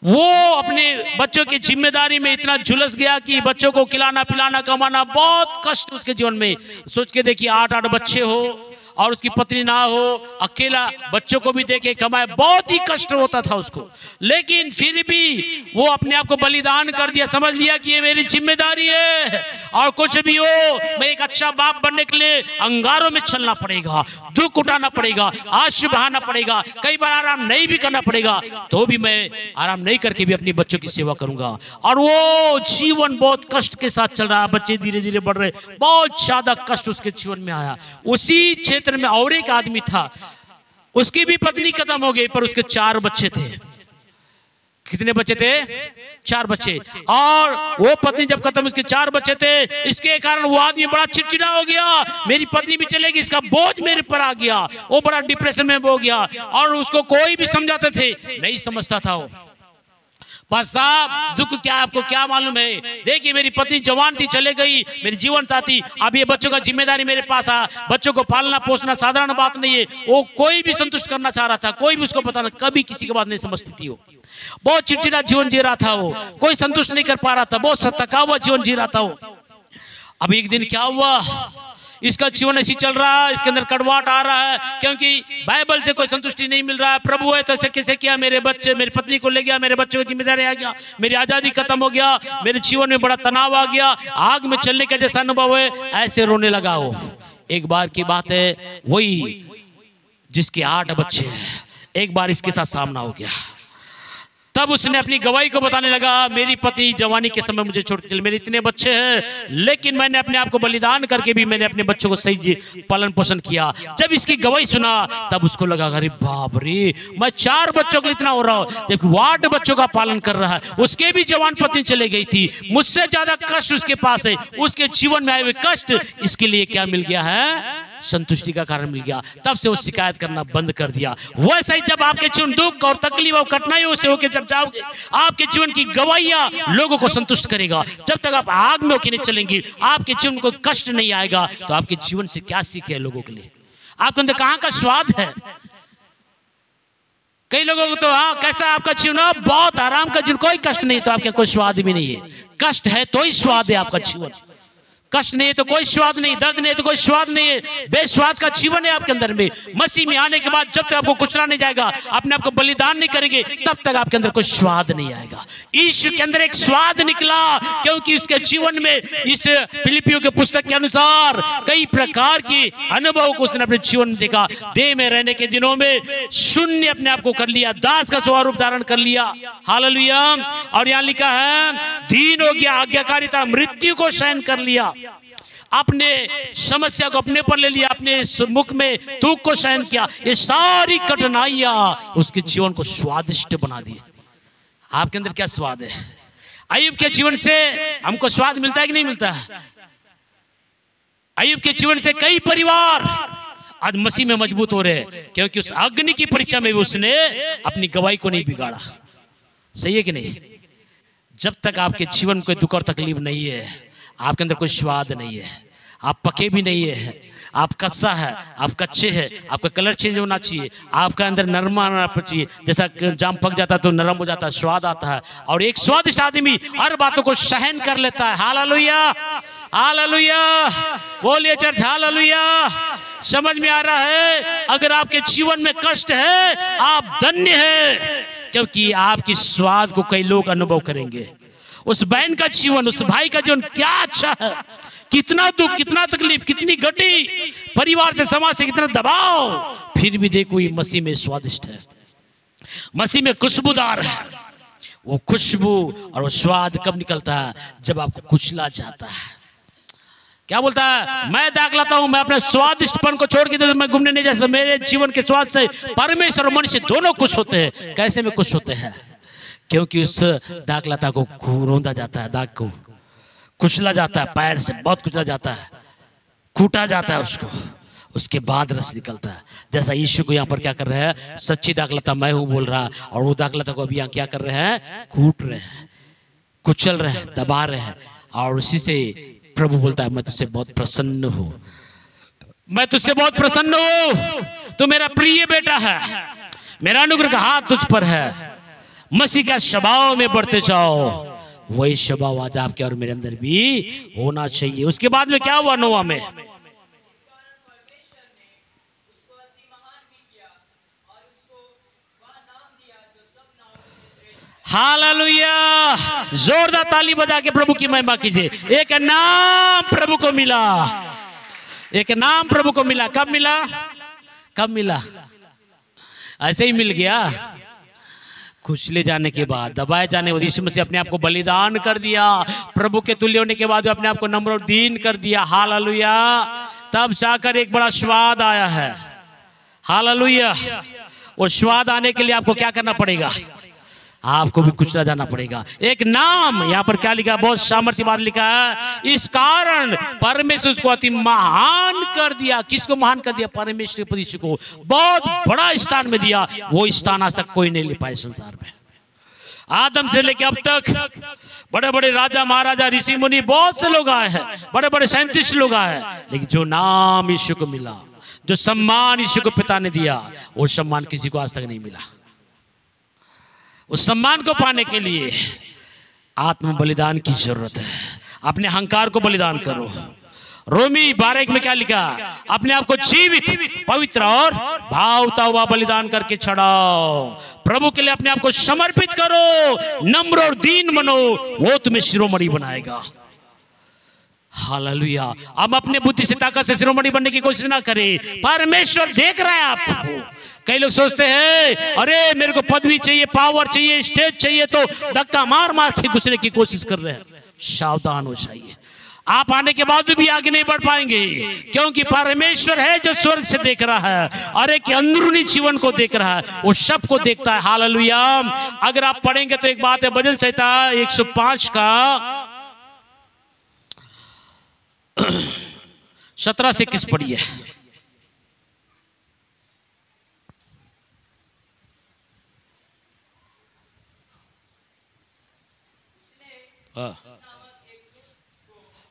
वो अपने बच्चों की जिम्मेदारी में इतना झुलस गया कि बच्चों को खिलाना पिलाना कमाना बहुत कष्ट उसके जीवन में। सोच के देखिए, 8 बच्चे हो और उसकी पत्नी ना हो, अकेला बच्चों को भी देखे कमाए, बहुत ही कष्ट होता था उसको। लेकिन फिर भी वो अपने आप को बलिदान कर दिया, समझ लिया कि ये मेरी जिम्मेदारी है, और कुछ भी हो मैं एक अच्छा बाप बनने के लिए अंगारों में चलना पड़ेगा, दुख उठाना पड़ेगा, आंसू बहाना पड़ेगा, कई बार आराम नहीं भी करना पड़ेगा, तो भी मैं आराम नहीं करके भी अपने बच्चों की सेवा करूंगा। और वो जीवन बहुत कष्ट के साथ चल रहा, बच्चे धीरे धीरे बढ़ रहे, बहुत ज्यादा कष्ट उसके जीवन में आया। उसी क्षेत्र में और एक आदमी था, उसकी भी पत्नी खत्म हो गई, पर उसके 4 बच्चे थे। कितने बच्चे थे? 4 बच्चे। और वो पत्नी जब खत्म, उसके 4 बच्चे थे, इसके कारण वो आदमी बड़ा चिड़चिड़ा हो गया, मेरी पत्नी भी चलेगी, इसका बोझ मेरे पर आ गया। वो बड़ा डिप्रेशन में हो गया और उसको कोई भी समझाते थे नहीं समझता था वो। बस साहब दुख क्या, आपको क्या मालूम है? देखिए मेरी पत्नी जवान थी, चले गई, मेरी जीवन साथी, अब ये बच्चों का जिम्मेदारी मेरे पास आ, बच्चों को पालना पोसना साधारण बात नहीं है। वो कोई भी संतुष्ट करना चाह रहा था, कोई भी उसको पता नहीं, कभी किसी की बात नहीं समझती थी। वो बहुत चिड़चिड़ा जीवन जी रहा था, वो कोई संतुष्ट नहीं कर पा रहा था, बहुत थका हुआ जीवन जी रहा था वो। अब एक दिन क्या हुआ, इसका जीवन ऐसी चल रहा है, इसके अंदर कड़वाहट आ रहा है, क्योंकि बाइबल से कोई संतुष्टि नहीं मिल रहा है। प्रभु है तो ऐसे कैसे किया, मेरे बच्चे, मेरी पत्नी को ले गया, मेरे बच्चों की जिम्मेदारी आ गया, मेरी आजादी खत्म हो गया, मेरे जीवन में बड़ा तनाव आ गया, आग में चलने का जैसा अनुभव है, ऐसे रोने लगा वो। एक बार की बात है, वही जिसके 8 बच्चे हैं, एक बार इसके साथ सामना हो गया। तब उसने अपनी गवाही को बताने लगा, मेरी पत्नी जवानी के समय मुझे छोड़ के चली, मेरे इतने बच्चे हैं, लेकिन मैंने अपने आप को बलिदान करके भी मैंने अपने बच्चों को सही पालन पोषण किया। जब इसकी गवाही सुना तब उसको लगा, अरे बाप रे, मैं 4 बच्चों के लिए इतना हो रहा हूं, जबकि वो 8 बच्चों का पालन कर रहा है। उसके भी जवान पत्नी चले गई थी, मुझसे ज्यादा कष्ट उसके पास है, उसके जीवन में आए हुए कष्ट इसके लिए क्या मिल गया है? संतुष्टि का कारण मिल गया। तब से वो शिकायत करना बंद कर दिया। वैसे ही जब आपके जीवन दुख और तकलीफ और कठिनाइयों से होकर जब जाओगे, आपके जीवन की गवाहियां लोगों को संतुष्ट करेगा। जब तक आप आग में होकर नहीं चलेंगे, आपके जीवन को कष्ट नहीं आएगा, तो आपके जीवन से क्या सीखे लोगों के लिए? आपके अंदर कहां का स्वाद है? कई लोगों को तो हाँ, कैसा आपका जीवन, बहुत आराम का जीवन, कोई कष्ट नहीं तो आपका कोई स्वाद भी नहीं है। कष्ट है तो ही स्वाद है आपका जीवन, कष्ट नहीं है तो कोई स्वाद नहीं, दर्द नहीं है तो कोई स्वाद नहीं है। बेस्वाद का जीवन है आपके अंदर में। मसीह में आने के बाद जब तक आपको कुचला नहीं जाएगा, अपने आप को बलिदान नहीं करेंगे, तब तक आपके अंदर कोई स्वाद नहीं आएगा। यीशु के अंदर एक स्वाद निकला, क्योंकि उसके जीवन में इस फिलिपियों के पुस्तक के अनुसार कई प्रकार के अनुभव को उसने अपने जीवन में देखा। देह में रहने के दिनों में शून्य अपने आप को कर लिया, दास का स्वरूप धारण कर लिया। हालेलुया। और यहाँ लिखा है, दीन हो गया, आज्ञाकारिता, मृत्यु को सहन कर लिया, अपने समस्या को अपने पर ले लिया, अपने मुख में दुख को सहन किया। ये सारी कठिनाइयां उसके जीवन को स्वादिष्ट बना दी। आपके अंदर क्या स्वाद है? अय्यूब के जीवन से हमको स्वाद मिलता है कि नहीं मिलता है? अय्यूब के जीवन से कई परिवार आज मसीह में मजबूत हो रहे हैं, क्योंकि उस अग्नि की परीक्षा में भी उसने अपनी गवाही को नहीं बिगाड़ा। सही है कि नहीं? जब तक आपके जीवन कोई दुख और तकलीफ नहीं है, आपके अंदर कोई स्वाद नहीं है, आप पके भी नहीं है, आप कच्चा है, आप कच्चे हैं, आपका कलर चेंज होना चाहिए, आपका अंदर नरम आना चाहिए। जैसा जाम पक जाता है तो नरम हो जाता है, स्वाद आता है। और एक स्वादिष्ट आदमी हर बातों को सहन कर लेता है। हालेलुया, हालेलुया, बोलिए चर्च, हालेलुया। समझ में आ रहा है? अगर आपके जीवन में कष्ट है, आप धन्य हैं, क्योंकि आपकी स्वाद को कई लोग अनुभव करेंगे। उस बहन का जीवन, उस भाई का जीवन क्या अच्छा है, कितना दुख, कितना तकलीफ, कितनी घटी, परिवार से, समाज से कितना दबाव, फिर भी देखो ये मसीह में स्वादिष्ट है, मसीह में खुशबूदार है। वो खुशबू और वो स्वाद कब निकलता है? जब आपको कुचला जाता है। क्या बोलता है? मैं दाग लाता हूं, मैं अपने स्वादिष्टपन को छोड़ के तो मैं घूमने नहीं जा सकता। मेरे जीवन के स्वाद से परमेश्वर और मनुष्य दोनों खुश होते हैं। कैसे में खुश होते हैं? क्योंकि उस दागलता को रोंदा जाता है, दाग को कुचला जाता है, पैर से बहुत कुचला जाता है, कूटा जाता है उसको, उसके बाद रस निकलता है। जैसा यीशु को यहाँ पर क्या कर रहे हैं? सच्ची दागलता मैं हूं बोल रहा, और वो दागलता को अभी यहाँ क्या कर रहे हैं? कूट रहे हैं, कुचल रहे हैं, दबा रहे हैं। और उसी से प्रभु बोलता है, मैं तुझसे बहुत प्रसन्न हूं, मैं तुझसे बहुत प्रसन्न हूं, तू मेरा प्रिय बेटा है, मेरा अनुग्रह का हाथ तुझ पर है। मसीह का स्वभाव में बढ़ते जाओ, वही स्वभाव आज आपके और मेरे अंदर भी होना चाहिए। उसके बाद में क्या हुआ? नोआ में हालेलुया, जोरदार ताली बजा के प्रभु की महिमा कीजिए। एक नाम प्रभु को मिला, एक नाम प्रभु को मिला। कब मिला? कब मिला? ऐसे ही मिल गया, कुचले जाने के बाद, दबाए जाने के बाद। यीशु मसीह अपने आप को बलिदान कर दिया, प्रभु के तुल्य होने के बाद अपने आप को नम्र और दीन कर दिया। हालेलुया। तब जाकर एक बड़ा स्वाद आया है। हालेलुया। वो स्वाद आने के लिए आपको क्या करना पड़ेगा? आपको भी कुचला जाना पड़ेगा। एक नाम, यहाँ पर क्या लिखा, बहुत सामर्थ्य बात लिखा है, इस कारण परमेश्वर उसको अति महान कर दिया। किसको महान कर दिया? परमेश्वर के परिचय को बहुत बड़ा स्थान में दिया। वो स्थान आज तक कोई नहीं ले पाए संसार में। आदम से लेके अब तक बड़े बड़े राजा महाराजा ऋषि मुनि बहुत से लोग आए हैं, बड़े बड़े साइंटिस्ट लोग आए हैं, लेकिन जो नाम यीशु को मिला, जो सम्मान यीशु को पिता ने दिया, वो सम्मान किसी को आज तक नहीं मिला। उस सम्मान को पाने के लिए आत्म बलिदान की जरूरत है। अपने अहंकार को बलिदान करो। रोमी 12 में क्या लिखा? अपने आप को जीवित, पवित्र और भावता हुआ बलिदान करके चढ़ाओ। प्रभु के लिए अपने आप को समर्पित करो, नम्र और दीन बनो, वो तुम्हें शिरोमणि बनाएगा। हालेलुया। अब अपने बुद्धि से ताकत से शिरोमणि बनने की कोशिश ना करें, परमेश्वर देख रहा है आपको। कई लोग सोचते हैं अरे मेरे को पदवी चाहिए, पावर चाहिए, स्टेज चाहिए, तो धक्का मार मार के घुसने की कोशिश कर रहे हैं। सावधान हो जाइए, आप आने के बाद भी आगे नहीं बढ़ पाएंगे, क्योंकि परमेश्वर है जो स्वर्ग से देख रहा है और एक अंदरूनी जीवन को देख रहा है, वो सब को देखता है। हालेलुया। अगर आप पढ़ेंगे तो एक बात है, भजन संहिता 105 का 17 से 21 पढ़िए।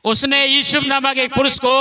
उसने यूसुफ नामक एक पुरुष को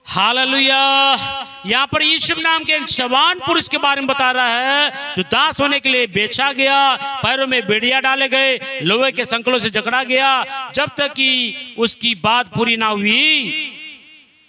हालेलुया। यहाँ पर यूसुफ नाम के एक जवान पुरुष के बारे में बता रहा है, जो दास होने के लिए बेचा गया, पैरों में बेड़िया डाले गए, लोहे के संकलों से जकड़ा गया, जब तक कि उसकी बात पूरी ना हुई।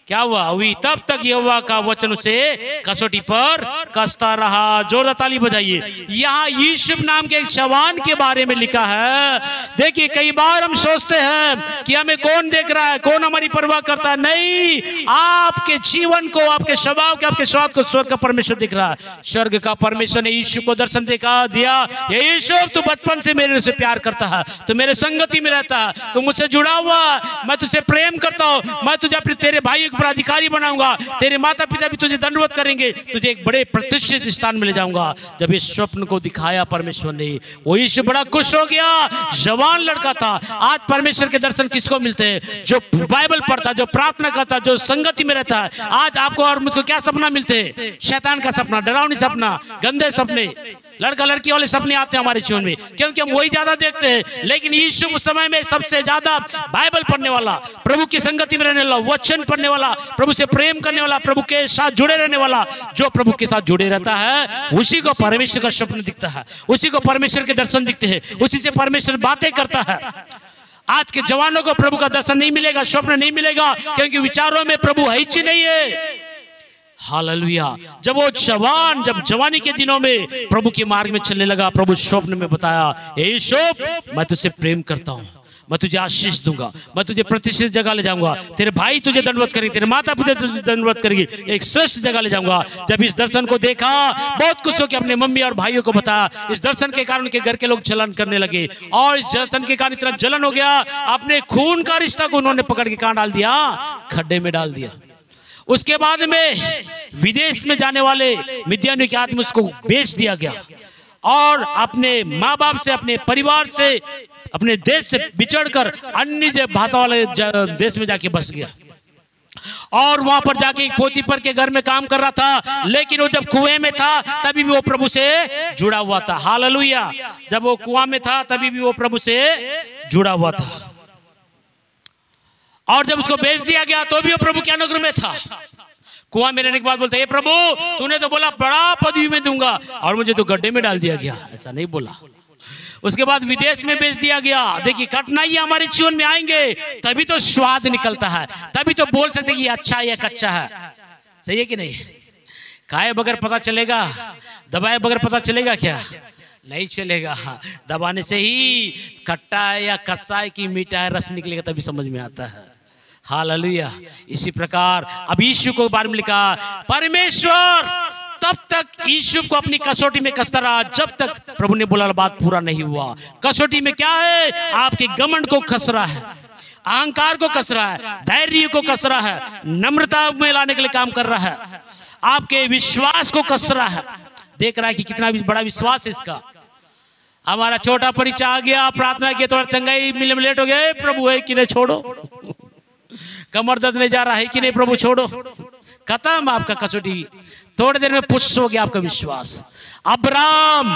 क्या हुई? तब तक यहोवा का वचन उसे कसौटी पर कसता रहा। जोरदार ताली बजाइए। यहाँ यूसुफ नाम के एक जवान के बारे में लिखा है। देखिए, कई बार हम सोचते हैं कि हमें कौन देख रहा है, कौन हमारी परवाह करता है। नहीं, आपके जीवन को, आपके स्वभाव के, आपके स्वाद को स्वर्ग का परमेश्वर देख रहा है। स्वर्ग का परमेश्वर ने यूसुफ को दर्शन दिया, ये यूसुफ तू बचपन से मेरे से प्यार करता है, तू मेरे संगति में रहता है, तू मुझसे जुड़ा हुआ, मैं तुझसे प्रेम करता हूँ, मैं तुझे अपने तेरे भाइयों पर अधिकारी बनाऊंगा, तेरे माता पिता भी तुझे दंडवत करेंगे, तुझे एक बड़े प्रतिष्ठित स्थान में ले जाऊंगा। जब इस स्वप्न को दिखाया परमेश्वर ने, वो यीशु बड़ा खुश हो गया। जवान लड़का था। आज परमेश्वर के दर्शन किसको मिलते हैं? जो बाइबल पढ़ता, जो प्रार्थना करता, जो संगति में रहता है। आज आपको और मुझको क्या सपना मिलते हैं? शैतान का सपना, डरावनी सपना, गंदे सपने, लड़का लड़की वाले सपने आते हैं हमारे जीवन में, क्योंकि हम वही ज्यादा देखते हैं। लेकिन यीशु उस समय में सबसे ज्यादा बाइबल पढ़ने वाला, प्रभु की संगति में रहने वाला, वचन पढ़ने वाला, प्रभु से प्रेम करने वाला, प्रभु के साथ जुड़े रहने वाला, जो प्रभु के साथ जुड़े रहता है, उसी को परमेश्वर का स्वप्न दिखता है, उसी को परमेश्वर के दर्शन दिखते हैं, उसी से परमेश्वर बातें करता है। आज के जवानों को प्रभु का दर्शन नहीं मिलेगा, स्वप्न नहीं मिलेगा, क्योंकि विचारों में प्रभु है ही नहीं है। हालेलुया। जब वो जब जवानी के दिनों में प्रभु के मार्ग में चलने लगा, प्रभु स्वप्न में बताया, यूसुफ मैं तुझसे प्रेम करता हूँ, मैं तुझे आशीष दूंगा, मैं तुझे प्रतिष्ठित जगह ले जाऊंगा, तेरे भाई तुझे दंडवत करेंगे, तेरे माता पिता तुझे दंडवत करेंगे, एक श्रेष्ठ जगह ले जाऊंगा। जब इस दर्शन को देखा, बहुत खुश होकर अपने मम्मी और भाइयों को बताया। इस दर्शन के कारण उनके घर के लोग जलन करने लगे, और इस दर्शन के कारण इतना जलन हो गया, अपने खून का रिश्ता को उन्होंने पकड़ के कहां डाल दिया? खड्डे में डाल दिया। उसके बाद में विदेश में जाने वाले मिद्यानियों के हाथ में उसको बेच दिया गया, और अपने माँ बाप से, अपने परिवार से, अपने देश से बिछड़कर अन्य भाषा वाले देश में जाके बस गया, और वहां पर जाके एक पोतीपर के घर में काम कर रहा था। लेकिन वो जब कुएं में था तभी भी वो प्रभु से जुड़ा हुआ था। हालेलुया। जब वो कुआं में था तभी भी वो प्रभु से जुड़ा हुआ था, और जब उसको बेच दिया गया तो भी वो प्रभु के अनुग्रह में था। कुआं में रहने के बाद बोलता है, प्रभु तूने तो बोला बड़ा पदवी में दूंगा, और मुझे तो गड्ढे में डाल दिया गया। ऐसा नहीं बोला, उसके बाद विदेश में बेच दिया गया। देखिए कठिनाई हमारे जीवन में आएंगे तभी तो स्वाद निकलता है, तभी तो बोल सकते कि अच्छा है या कच्चा है। सही है कि नहीं? खाए बगैर पता चलेगा, दबाए बगैर पता चलेगा क्या? नहीं चलेगा। दबाने से ही खट्टा है या कस्सा है कि मीठा है रस निकलेगा तभी समझ में आता है। हालेलुया। इसी प्रकार अब यीशु को बारे में लिखा, परमेश्वर तब तक यीशु को अपनी कसौटी में कसता रहा जब तक प्रभु ने बोला बात पूरा नहीं हुआ। कसौटी में क्या है? आपके घमंड को कस रहा है, अहंकार को कस रहा है, धैर्य को कस रहा है, नम्रता में लाने के लिए काम कर रहा है, आपके विश्वास को कस रहा है। देख रहा है कि कितना बड़ा विश्वास है इसका। हमारा छोटा परिचय आ गया, प्रार्थना किया, थोड़ा चंगाई मिलने में लेट हो गया, प्रभु है कि नहीं छोड़ो, कमर दर्द नहीं जा रहा है कि नहीं प्रभु छोड़ो, खत्म आपका कसौटी। थोड़ी देर में पुष्ट हो गया आपका विश्वास। अब्राम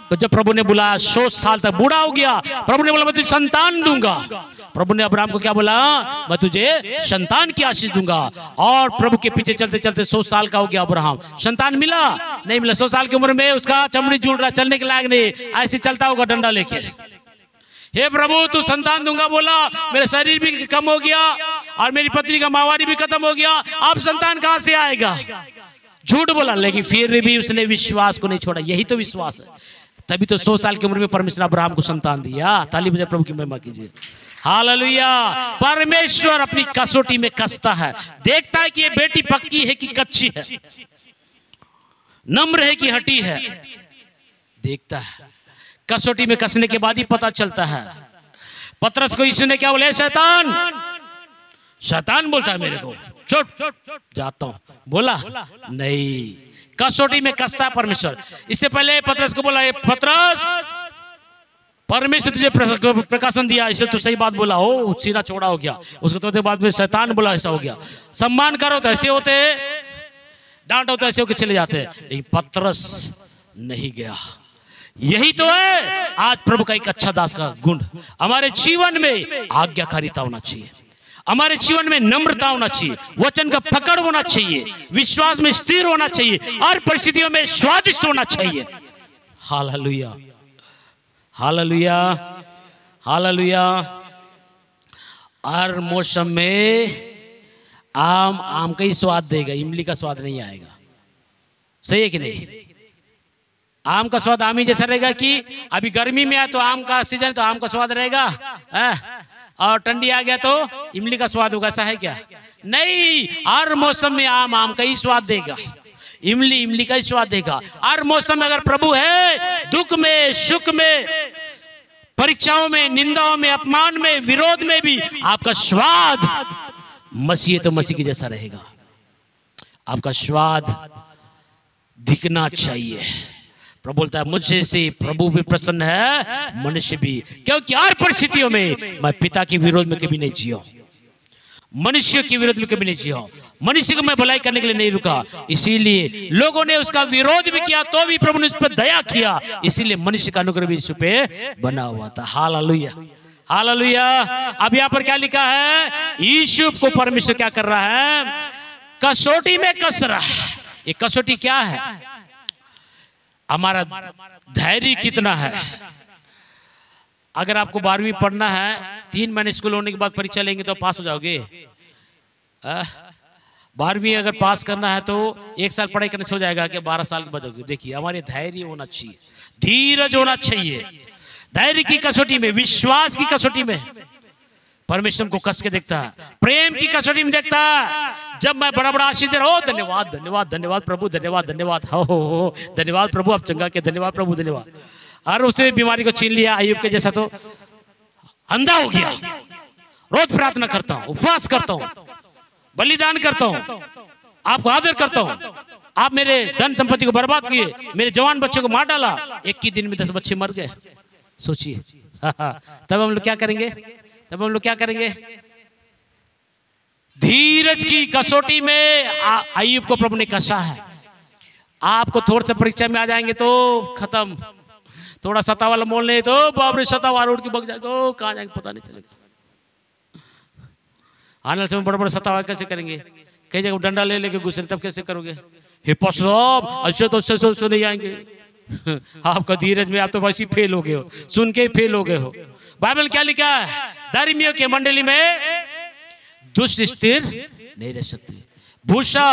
तो जब प्रभु ने बुलाया 100 साल तक बूढ़ा हो गया, प्रभु ने बोला मैं तुझे संतान दूंगा। प्रभु ने अब्राम को क्या बोला? मैं तुझे संतान की आशीष दूंगा। और प्रभु के पीछे चलते चलते 100 साल का हो गया अब्राहम। संतान मिला? नहीं मिला। 100 साल की उम्र में उसका चमड़ी जुड़ रहा, चलने के लायक नहीं, ऐसे चलता होगा डंडा लेके। हे प्रभु तू संतान दूंगा बोला, मेरा शरीर भी कम हो गया और मेरी पत्नी का माहवारी भी खत्म हो गया, अब संतान कहां से आएगा? झूठ बोला, लेकिन फिर भी उसने विश्वास को नहीं छोड़ा। यही तो विश्वास है। तभी तो 100 साल की उम्र में परमेश्वर अब्राहम को संतान दिया। ताली बजाए प्रभु की महिमा कीजिए। हालेलुया। परमेश्वर अपनी कसौटी में कसता है, देखता है कि ये बेटी पक्की है कि कच्ची है, नम्र है कि हटी है, देखता है। कसौटी में कसने के बाद ही पता चलता है। पतरस को यीशु ने क्या बोला? शैतान, शैतान बोलता है मेरे को, छोड़ जाता हूं, बोला नहीं। कसौटी में कसता है परमेश्वर। इससे पहले पतरस को बोला, पतरस परमेश्वर तुझे प्रकाशन दिया, इसे तो सही बात बोला हो, सीना चौड़ा हो गया। उसको तो बाद में शैतान बोला, ऐसा हो गया। सम्मान करो तो ऐसे होते, डांटो तो ऐसे होके चले जाते हैं, लेकिन पतरस नहीं गया। यही तो है आज प्रभु का एक अच्छा दास का गुण। हमारे जीवन में आज्ञाकारिता होना चाहिए, हमारे जीवन में नम्रता होना चाहिए, वचन का पकड़ होना चाहिए, विश्वास में स्थिर होना चाहिए, हर परिस्थितियों में स्वादिष्ट होना चाहिए। Hallelujah, hallelujah, hallelujah. हर मौसम में आम का ही स्वाद देगा, इमली का स्वाद नहीं आएगा। सही है कि नहीं? आम का स्वाद आम ही जैसा रहेगा कि अभी गर्मी में आया तो आम का सीजन तो आम का स्वाद रहेगा, और ठंडी आ गया तो इमली का स्वाद होगा। ऐसा है क्या? नहीं, हर मौसम में आम का ही स्वाद देगा, इमली का ही स्वाद देगा। हर मौसम में अगर प्रभु है, दुख में, सुख में, परीक्षाओं में, निंदाओं में, अपमान में, विरोध में भी आपका स्वाद मसीह तो मसीह के जैसा रहेगा। आपका स्वाद दिखना चाहिए। प्रभु बोलता है मुझसे से प्रभु भी प्रसन्न है, मनुष्य भी, क्योंकि हर परिस्थितियों में मैं पिता के विरोध में कभी नहीं जिया, मनुष्य के विरोध में कभी नहीं जिया। मनुष्य को मैं भलाई करने के लिए नहीं रुका, इसीलिए लोगों ने उसका विरोध भी किया तो भी प्रभु ने उस पर दया किया, इसीलिए मनुष्य का अनुग्रह भी इस पे बना हुआ था। Hallelujah, hallelujah. अब यहाँ पर क्या लिखा है? यीशु को परमेश्वर क्या कर रहा है? कसौटी में कस रहा है। ये कसौटी क्या है? हमारा धैर्य कितना है। अगर आपको 12वीं पढ़ना है, 3 महीने स्कूल होने के बाद परीक्षा लेंगे तो पास हो जाओगे। 12वीं अगर पास करना है तो 1 साल पढ़ाई करने से हो जाएगा कि 12 साल के बाद होगी। देखिए हमारे धैर्य होना चाहिए, धीरज होना चाहिए। धैर्य की कसौटी में, विश्वास की कसौटी में परमेश्वर को कस के देखता है, प्रेम की कसौटी में देखता है। जब मैं बड़ा बड़ा आशीष दे रहा हूं, धन्यवाद धन्यवाद धन्यवाद प्रभु, धन्यवाद धन्यवाद, हो धन्यवाद प्रभु, आप चंगा के, धन्यवाद प्रभु, धन्यवाद। और उसने बीमारी को छीन लिया, अय्यूब के जैसा तो अंधा हो गया। रोज प्रार्थना करता हूं, उपवास करता हूं, बलिदान करता हूं, आपको आदर करता हूं, आप मेरे धन संपत्ति को बर्बाद किए, मेरे जवान बच्चों को मार डाला, एक ही दिन में 10 बच्चे मर गए। सोचिए तब हम लोग क्या करेंगे? तब हम लोग क्या करेंगे? धीरज की कसौटी में अय्यूब को प्रभु ने कसा है। आपको थोड़ा सा परीक्षा में आ जाएंगे तो खत्म। थोड़ा सता वाला मोल नहीं तो बाप रे, सता वाला उठ के भग जाएगा, कहां जाएंगे पता नहीं चलेगा। आने से बड़े बड़े सता कैसे करेंगे? कई जगह डंडा ले लेके घुसे, तब कैसे करोगे? हे पशुराम, ऐसे तो नहीं आएंगे, आपका धीरज में आप तो वैसे फेल हो गए हो, सुन के फेल हो गए हो। बाइबल क्या लिखा है? धर्मियों के मंडली में दुष्ट स्थिर नहीं रह सकती, भूसा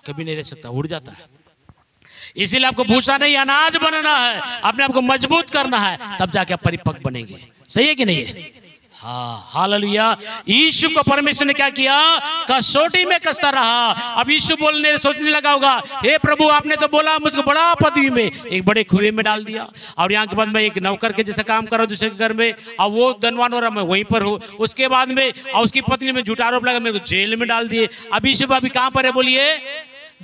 कभी नहीं रह सकता, उड़ जाता है। इसीलिए आपको भूसा नहीं अनाज बनना है, अपने आप को मजबूत करना है, तब जाके आप परिपक्व बनेंगे। सही है कि नहीं है? हाँ, हालेलुया। यीशु को परमेश्वर ने क्या किया? कसौटी में कसता रहा। अब यीशु बोलने सोचने लगा होगा, हे प्रभु आपने तो बोला मुझको बड़ा पदवी में, एक बड़े कुएं में डाल दिया, और यहाँ के बाद मैं एक नौकर के जैसा काम कर रहा हूँ दूसरे के घर में, और वो धनवान हो रहा, मैं वहीं पर हूँ। उसके बाद में और उसकी पत्नी में झूठा आरोप लगा, मेरे को जेल में डाल दिए। अब यीशु अभी कहाँ पर है? बोलिए,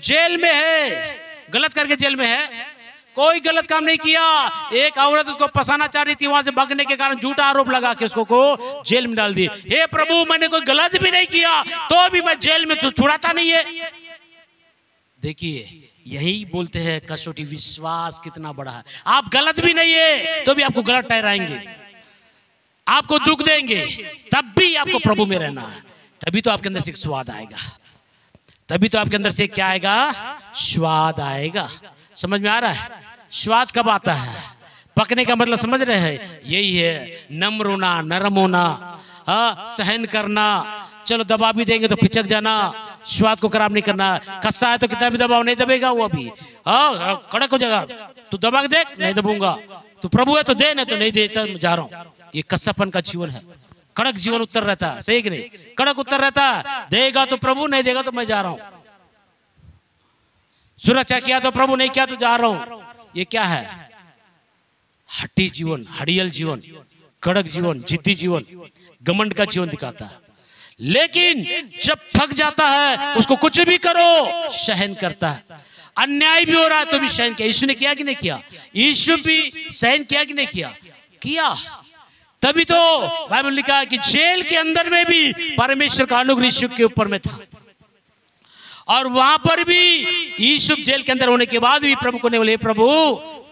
जेल में है। गलत करके जेल में है, कोई गलत काम नहीं किया। एक औरत उसको फंसाना चाह रही थी, वहां से भागने के कारण झूठा आरोप लगा के उसको को जेल में डाल दिए। हे प्रभु मैंने कोई गलत भी नहीं किया तो भी मैं जेल में, तो छुड़ाता नहीं है। देखिए यही बोलते हैं कसौटी, विश्वास कितना बड़ा है। आप गलत भी नहीं है तो भी आपको गलत ठहराएंगे, आपको दुख देंगे, तब भी आपको प्रभु में रहना है। तभी तो आपके अंदर से एक स्वाद आएगा, तभी तो आपके अंदर से क्या आएगा? स्वाद आएगा। समझ में आ रहा है? स्वाद कब आता है? पकने का मतलब समझ रहे हैं? यही है नम्र होना, नरम होना, हाँ, सहन करना। चलो दबा भी देंगे तो पिचक जाना, स्वाद को खराब नहीं करना। कस्सा है तो कितना भी दबाव नहीं दबेगा वो, अभी हाँ कड़क हो जाएगा। तू दबा के देख, नहीं दबूंगा। तू प्रभु है तो दे, नहीं तो नहीं देता, मैं जा रहा हूँ। ये कस्सापन का जीवन है। कड़क जीवन उत्तर रहता है, सही कि नहीं? कड़क उत्तर रहता है, देगा तो प्रभु, नहीं देगा तो मैं जा रहा हूँ। सुरक्षा किया तो प्रभु, नहीं किया तो जा रहा हूं। ये क्या है? हट्टी जीवन, हड़ियल जीवन, कड़क जीवन, जिद्दी जीवन, घमंड का जीवन दिखाता है। लेकिन जब थक जाता है उसको कुछ भी करो सहन करता है। अन्याय भी हो रहा है तो भी सहन किया। यीशु ने किया कि नहीं किया? यीशु भी सहन किया कि नहीं किया? किया। तभी तो बाइबल लिखा है कि जेल के अंदर में भी परमेश्वर का अनुग्रह यीशु के ऊपर में था, और वहां पर भी यीशु जेल के अंदर होने के बाद भी प्रभु को ने बोले, प्रभु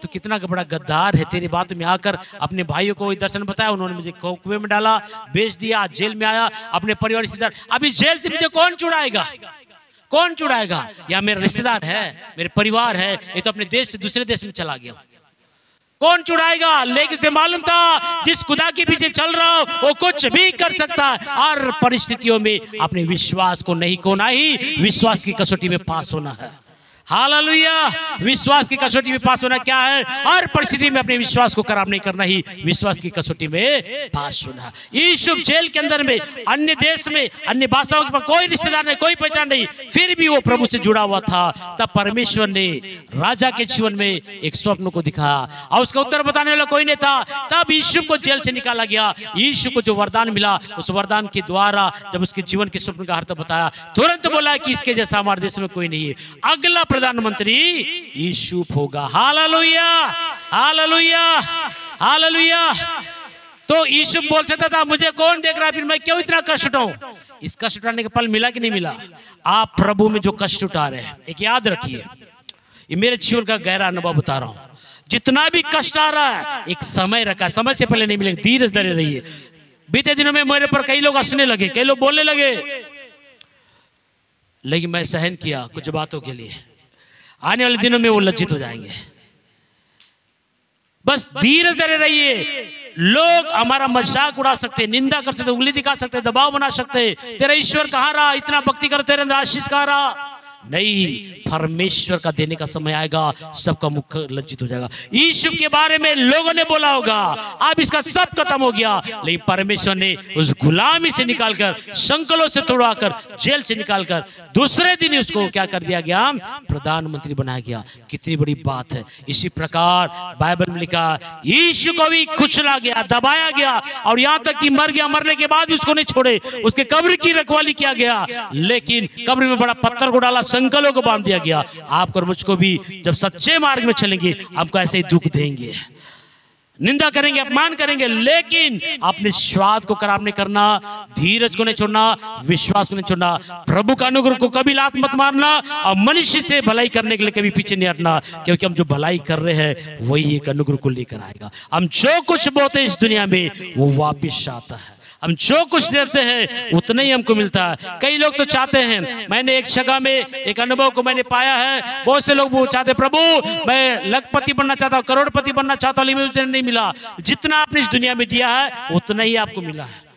तो कितना बड़ा गद्दार है, तेरी बात में आकर अपने भाइयों को दर्शन बताया, उन्होंने मुझे कुएं में डाला, बेच दिया, जेल में आया, अपने परिवार रिश्तेदार। अभी जेल से मुझे कौन छुड़ाएगा? कौन छुड़ाएगा? या मेरा रिश्तेदार है, मेरे परिवार है, ये तो अपने देश से दूसरे देश में चला गया, कौन छुड़ाएगा? लेकिन उसे मालूम था जिस खुदा के पीछे चल रहा हो वो कुछ भी कर सकता है। हर परिस्थितियों में अपने विश्वास को नहीं खोना ही विश्वास की कसौटी में पास होना है। हालेलुया। विश्वास की कसौटी में पास होना क्या है? हर परिस्थिति में अपने विश्वास को खराब नहीं करना ही विश्वास की कसौटी में पास होना। यीशु जेल के अंदर में, अन्य देश में, अन्य भाषाओं के पास कोई रिश्तेदार नहीं, कोई पहचान नहीं, फिर भी वो प्रभु से जुड़ा हुआ था। तब परमेश्वर ने राजा के जीवन में एक स्वप्न को दिखाया और उसका उत्तर बताने वाला कोई नहीं था। तब यीशु को जेल से निकाला गया। यीशु को जो वरदान मिला, उस वरदान के द्वारा जब उसके जीवन के स्वप्न का अर्थ बताया, तुरंत बोला कि इसके जैसा हमारे देश में कोई नहीं है। अगला प्रधानमंत्री यीशु होगा। Hallelujah, hallelujah, hallelujah. तो यीशु बोल सकता था मुझे कौन देख रहा है, फिर मैं क्यों इतना कष्ट उठाऊं? इस कष्ट उठाने का फल मिला कि नहीं मिला? आप प्रभु में जो कष्ट उठा रहे हैं, एक याद रखिए, ये मेरे जीवन का गहरा अनुभव बता रहा हूं। जितना भी कष्ट आ रहा है एक समय रखा है, समय से पहले नहीं मिलेगा, धीरज धरे रहिए। बीते दिनों में मेरे पर कई लोग हंसने लगे, कई लोग बोलने लगे, लेकिन मैं सहन किया कुछ बातों के लिए। आने वाले दिनों में वो लज्जित हो जाएंगे। बस धीरज धरे रहिए। लोग हमारा मजाक उड़ा सकते, निंदा कर सकते, उंगली दिखा सकते, दबाव बना सकते, तेरा ईश्वर कहाँ रहा, इतना भक्ति कर, तेरे अंदर आशीष कहाँ रहा? नहीं, परमेश्वर का देने का समय आएगा, सबका मुख लज्जित हो जाएगा। यीशु के बारे में लोगों ने बोला होगा अब इसका सब खत्म हो गया, लेकिन परमेश्वर ने उस गुलामी से निकालकर, संकलों से तोड़वाकर, जेल से निकालकर दूसरे दिन उसको क्या कर दिया गया? प्रधानमंत्री बनाया गया। कितनी बड़ी बात है। इसी प्रकार बाइबल में लिखा यीशु को भी कुचला गया, दबाया गया, और यहां तक कि मर गया। मरने के बाद भी उसको नहीं छोड़े, उसके कब्र की रखवाली किया गया, लेकिन कब्र में बड़ा पत्थर को डाला, संकलों को बांध दिया गया। आपको और मुझको भी जब सच्चे मार्ग में चलेंगे, आपको ऐसे ही दुख देंगे, निंदा करेंगे, अपमान करेंगे, लेकिन अपने स्वाद को खराब नहीं करना, धीरज को नहीं छोड़ना, विश्वास को नहीं छोड़ना, प्रभु का अनुग्रह को कभी लात मत मारना, और मनुष्य से भलाई करने के लिए कभी पीछे नहीं हटना, क्योंकि हम जो भलाई कर रहे हैं वही एक अनुग्रह को लेकर आएगा। हम जो कुछ बोते इस दुनिया में वो वापिस आता है। हम जो कुछ देते हैं उतना ही हमको मिलता है। कई लोग तो चाहते हैं, मैंने एक जगह में एक अनुभव को मैंने पाया है, बहुत से लोग वो चाहते, प्रभु मैं लखपति बनना चाहता हूँ, करोड़पति बनना चाहता हूँ, लेकिन मुझे नहीं मिला। जितना आपने इस दुनिया में दिया है उतना ही आपको मिला है।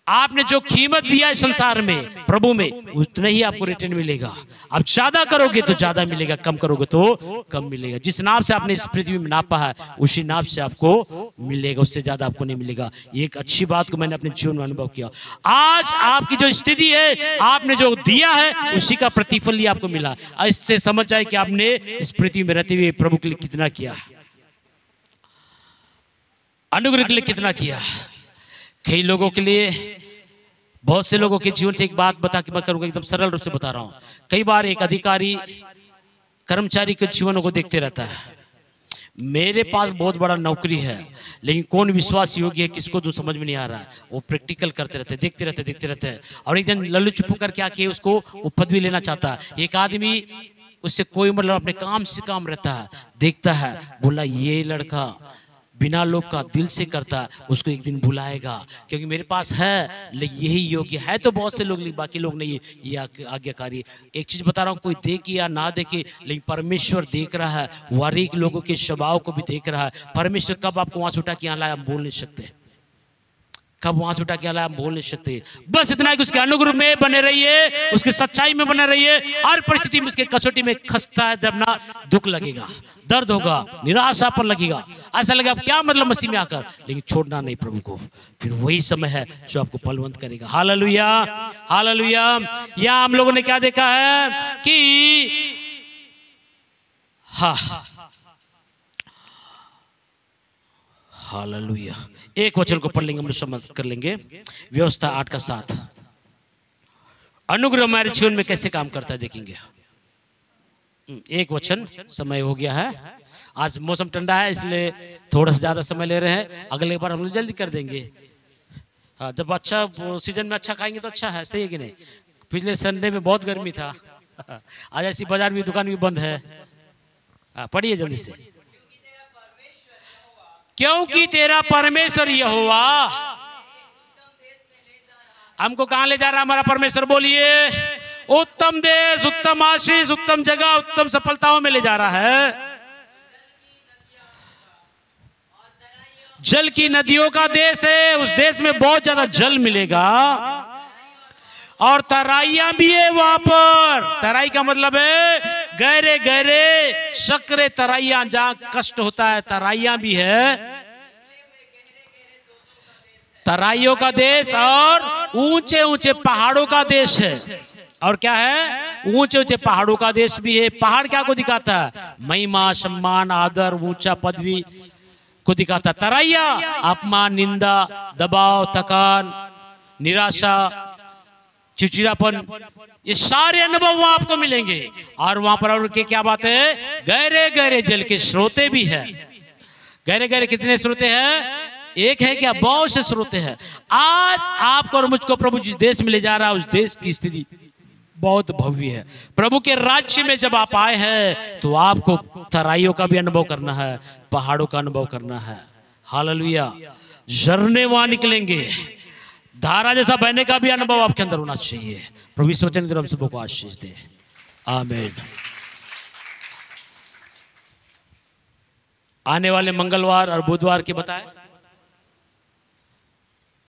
आपने जो कीमत दिया है संसार में, प्रभु में, उतना ही आपको रिटर्न मिलेगा। आप ज्यादा करोगे तो ज्यादा मिलेगा, कम करोगे तो कम मिलेगा। जिस नाप से आपने इस पृथ्वी में नापा है उसी नाप से आपको मिलेगा, उससे ज्यादा आपको नहीं मिलेगा। ये एक अच्छी बात को मैंने अपने जीवन में अनुभव किया। आज आपकी जो स्थिति है, आपने जो दिया है उसी का प्रतिफल ही आपको मिला। इससे समझ जाए कि आपने इस पृथ्वी में रहते हुए प्रभु के लिए कितना किया, अनुग्रह के लिए कितना किया। कई लोगों के लिए, बहुत से लोगों के जीवन से एक बात बता के मैं करूंगा, एकदम सरल रूप से बता रहा हूं। कई बार एक अधिकारी कर्मचारी के जीवन को देखते रहता है, मेरे पास बहुत बड़ा नौकरी है लेकिन कौन विश्वास योग्य है किसको तो समझ में नहीं आ रहा है। वो प्रैक्टिकल करते रहते, देखते रहते हैं। और एक दिन लल्लू चुप्पू करके आके उसको वो पदवी लेना चाहता है। एक आदमी उससे कोई मतलब अपने काम से काम रहता है, देखता है, बोला ये लड़का बिना लोग का दिल से करता है, उसको एक दिन बुलाएगा, क्योंकि मेरे पास है लेकिन यही योग्य है। तो बहुत से लोग, बाकी लोग नहीं, ये आज्ञाकारी। एक चीज बता रहा हूँ, कोई देखे या ना देखे लेकिन परमेश्वर देख रहा है, वारीक लोगों के स्वभाव को भी देख रहा है। परमेश्वर कब आपको वहां से उठा के यहाँ लाया, हम बोल नहीं सकते। कब वहां से उठा के लाया, हम बोल नहीं सकते। बस इतना है कि उसके अनुग्रह में बने रहिए, उसकी सच्चाई में बने रहिए। हर परिस्थिति में उसके कसौटी में खस्ता है, जब ना दुख लगेगा, दर्द होगा, निराशा पर लगेगा, ऐसा लगेगा अब क्या मतलब मसीह में आकर, लेकिन छोड़ना नहीं प्रभु को। फिर वही समय है जो आपको बलवंत करेगा। Hallelujah, hallelujah. यहाँ हम लोगों ने क्या देखा है कि हालेलुया, एक वचन को पढ़ लेंगे, हम लोग समझ कर लेंगे। व्यवस्था 8:7, अनुग्रह हमारे जीवन में कैसे काम करता है देखेंगे। एक वचन, समय हो गया है, आज मौसम ठंडा है इसलिए थोड़ा सा ज्यादा समय ले रहे हैं, अगले बार हम लोग जल्दी कर देंगे। हाँ, जब अच्छा सीजन में अच्छा खाएंगे तो अच्छा है, सही है कि नहीं। पिछले संडे में बहुत गर्मी था, आज ऐसी बाजार भी, दुकान भी बंद है। पढ़िए जल्दी से। क्योंकि तेरा परमेश्वर यहोवा हमको कहां ले जा रहा है, हमारा परमेश्वर, बोलिए, उत्तम देश, उत्तम आशीष, उत्तम जगह, उत्तम सफलताओं में ले जा रहा है। जल की नदियों का देश है, उस देश में बहुत ज्यादा जल मिलेगा और तराइयां भी है वहां पर। तराई का मतलब है गहरे गहरे सकरे तराइयां, जहां कष्ट होता है, तराइयां भी है। तराइयों का देश और ऊंचे ऊंचे पहाड़ों का देश है। और क्या है, ऊंचे ऊंचे पहाड़ों का देश भी है। पहाड़ क्या को दिखाता है, महिमा, सम्मान, आदर, ऊंचा पदवी को दिखाता है। तराइया अपमान, निंदा, दबाव, थकान, निराशा, चिड़चिड़ापन, ये सारे अनुभव वहां आपको मिलेंगे। और वहां पर और क्या बात है, गहरे गहरे जल के स्रोते भी है। गहरे गहरे कितने स्रोते हैं, एक है क्या, बहुत से स्रोते हैं। आज आपको और मुझको प्रभु जिस देश में ले जा रहा है, उस देश की स्थिति बहुत भव्य है। प्रभु के राज्य में जब आप आए हैं तो आपको तराइयों का भी अनुभव करना है, पहाड़ों का अनुभव करना है। हालेलुया। झरने वहां निकलेंगे, धारा जैसा बहने का भी अनुभव आपके अंदर होना चाहिए। प्रभु इस वचन हम सबको आशीष दे, आमीन। आने वाले मंगलवार और बुधवार के बताएं।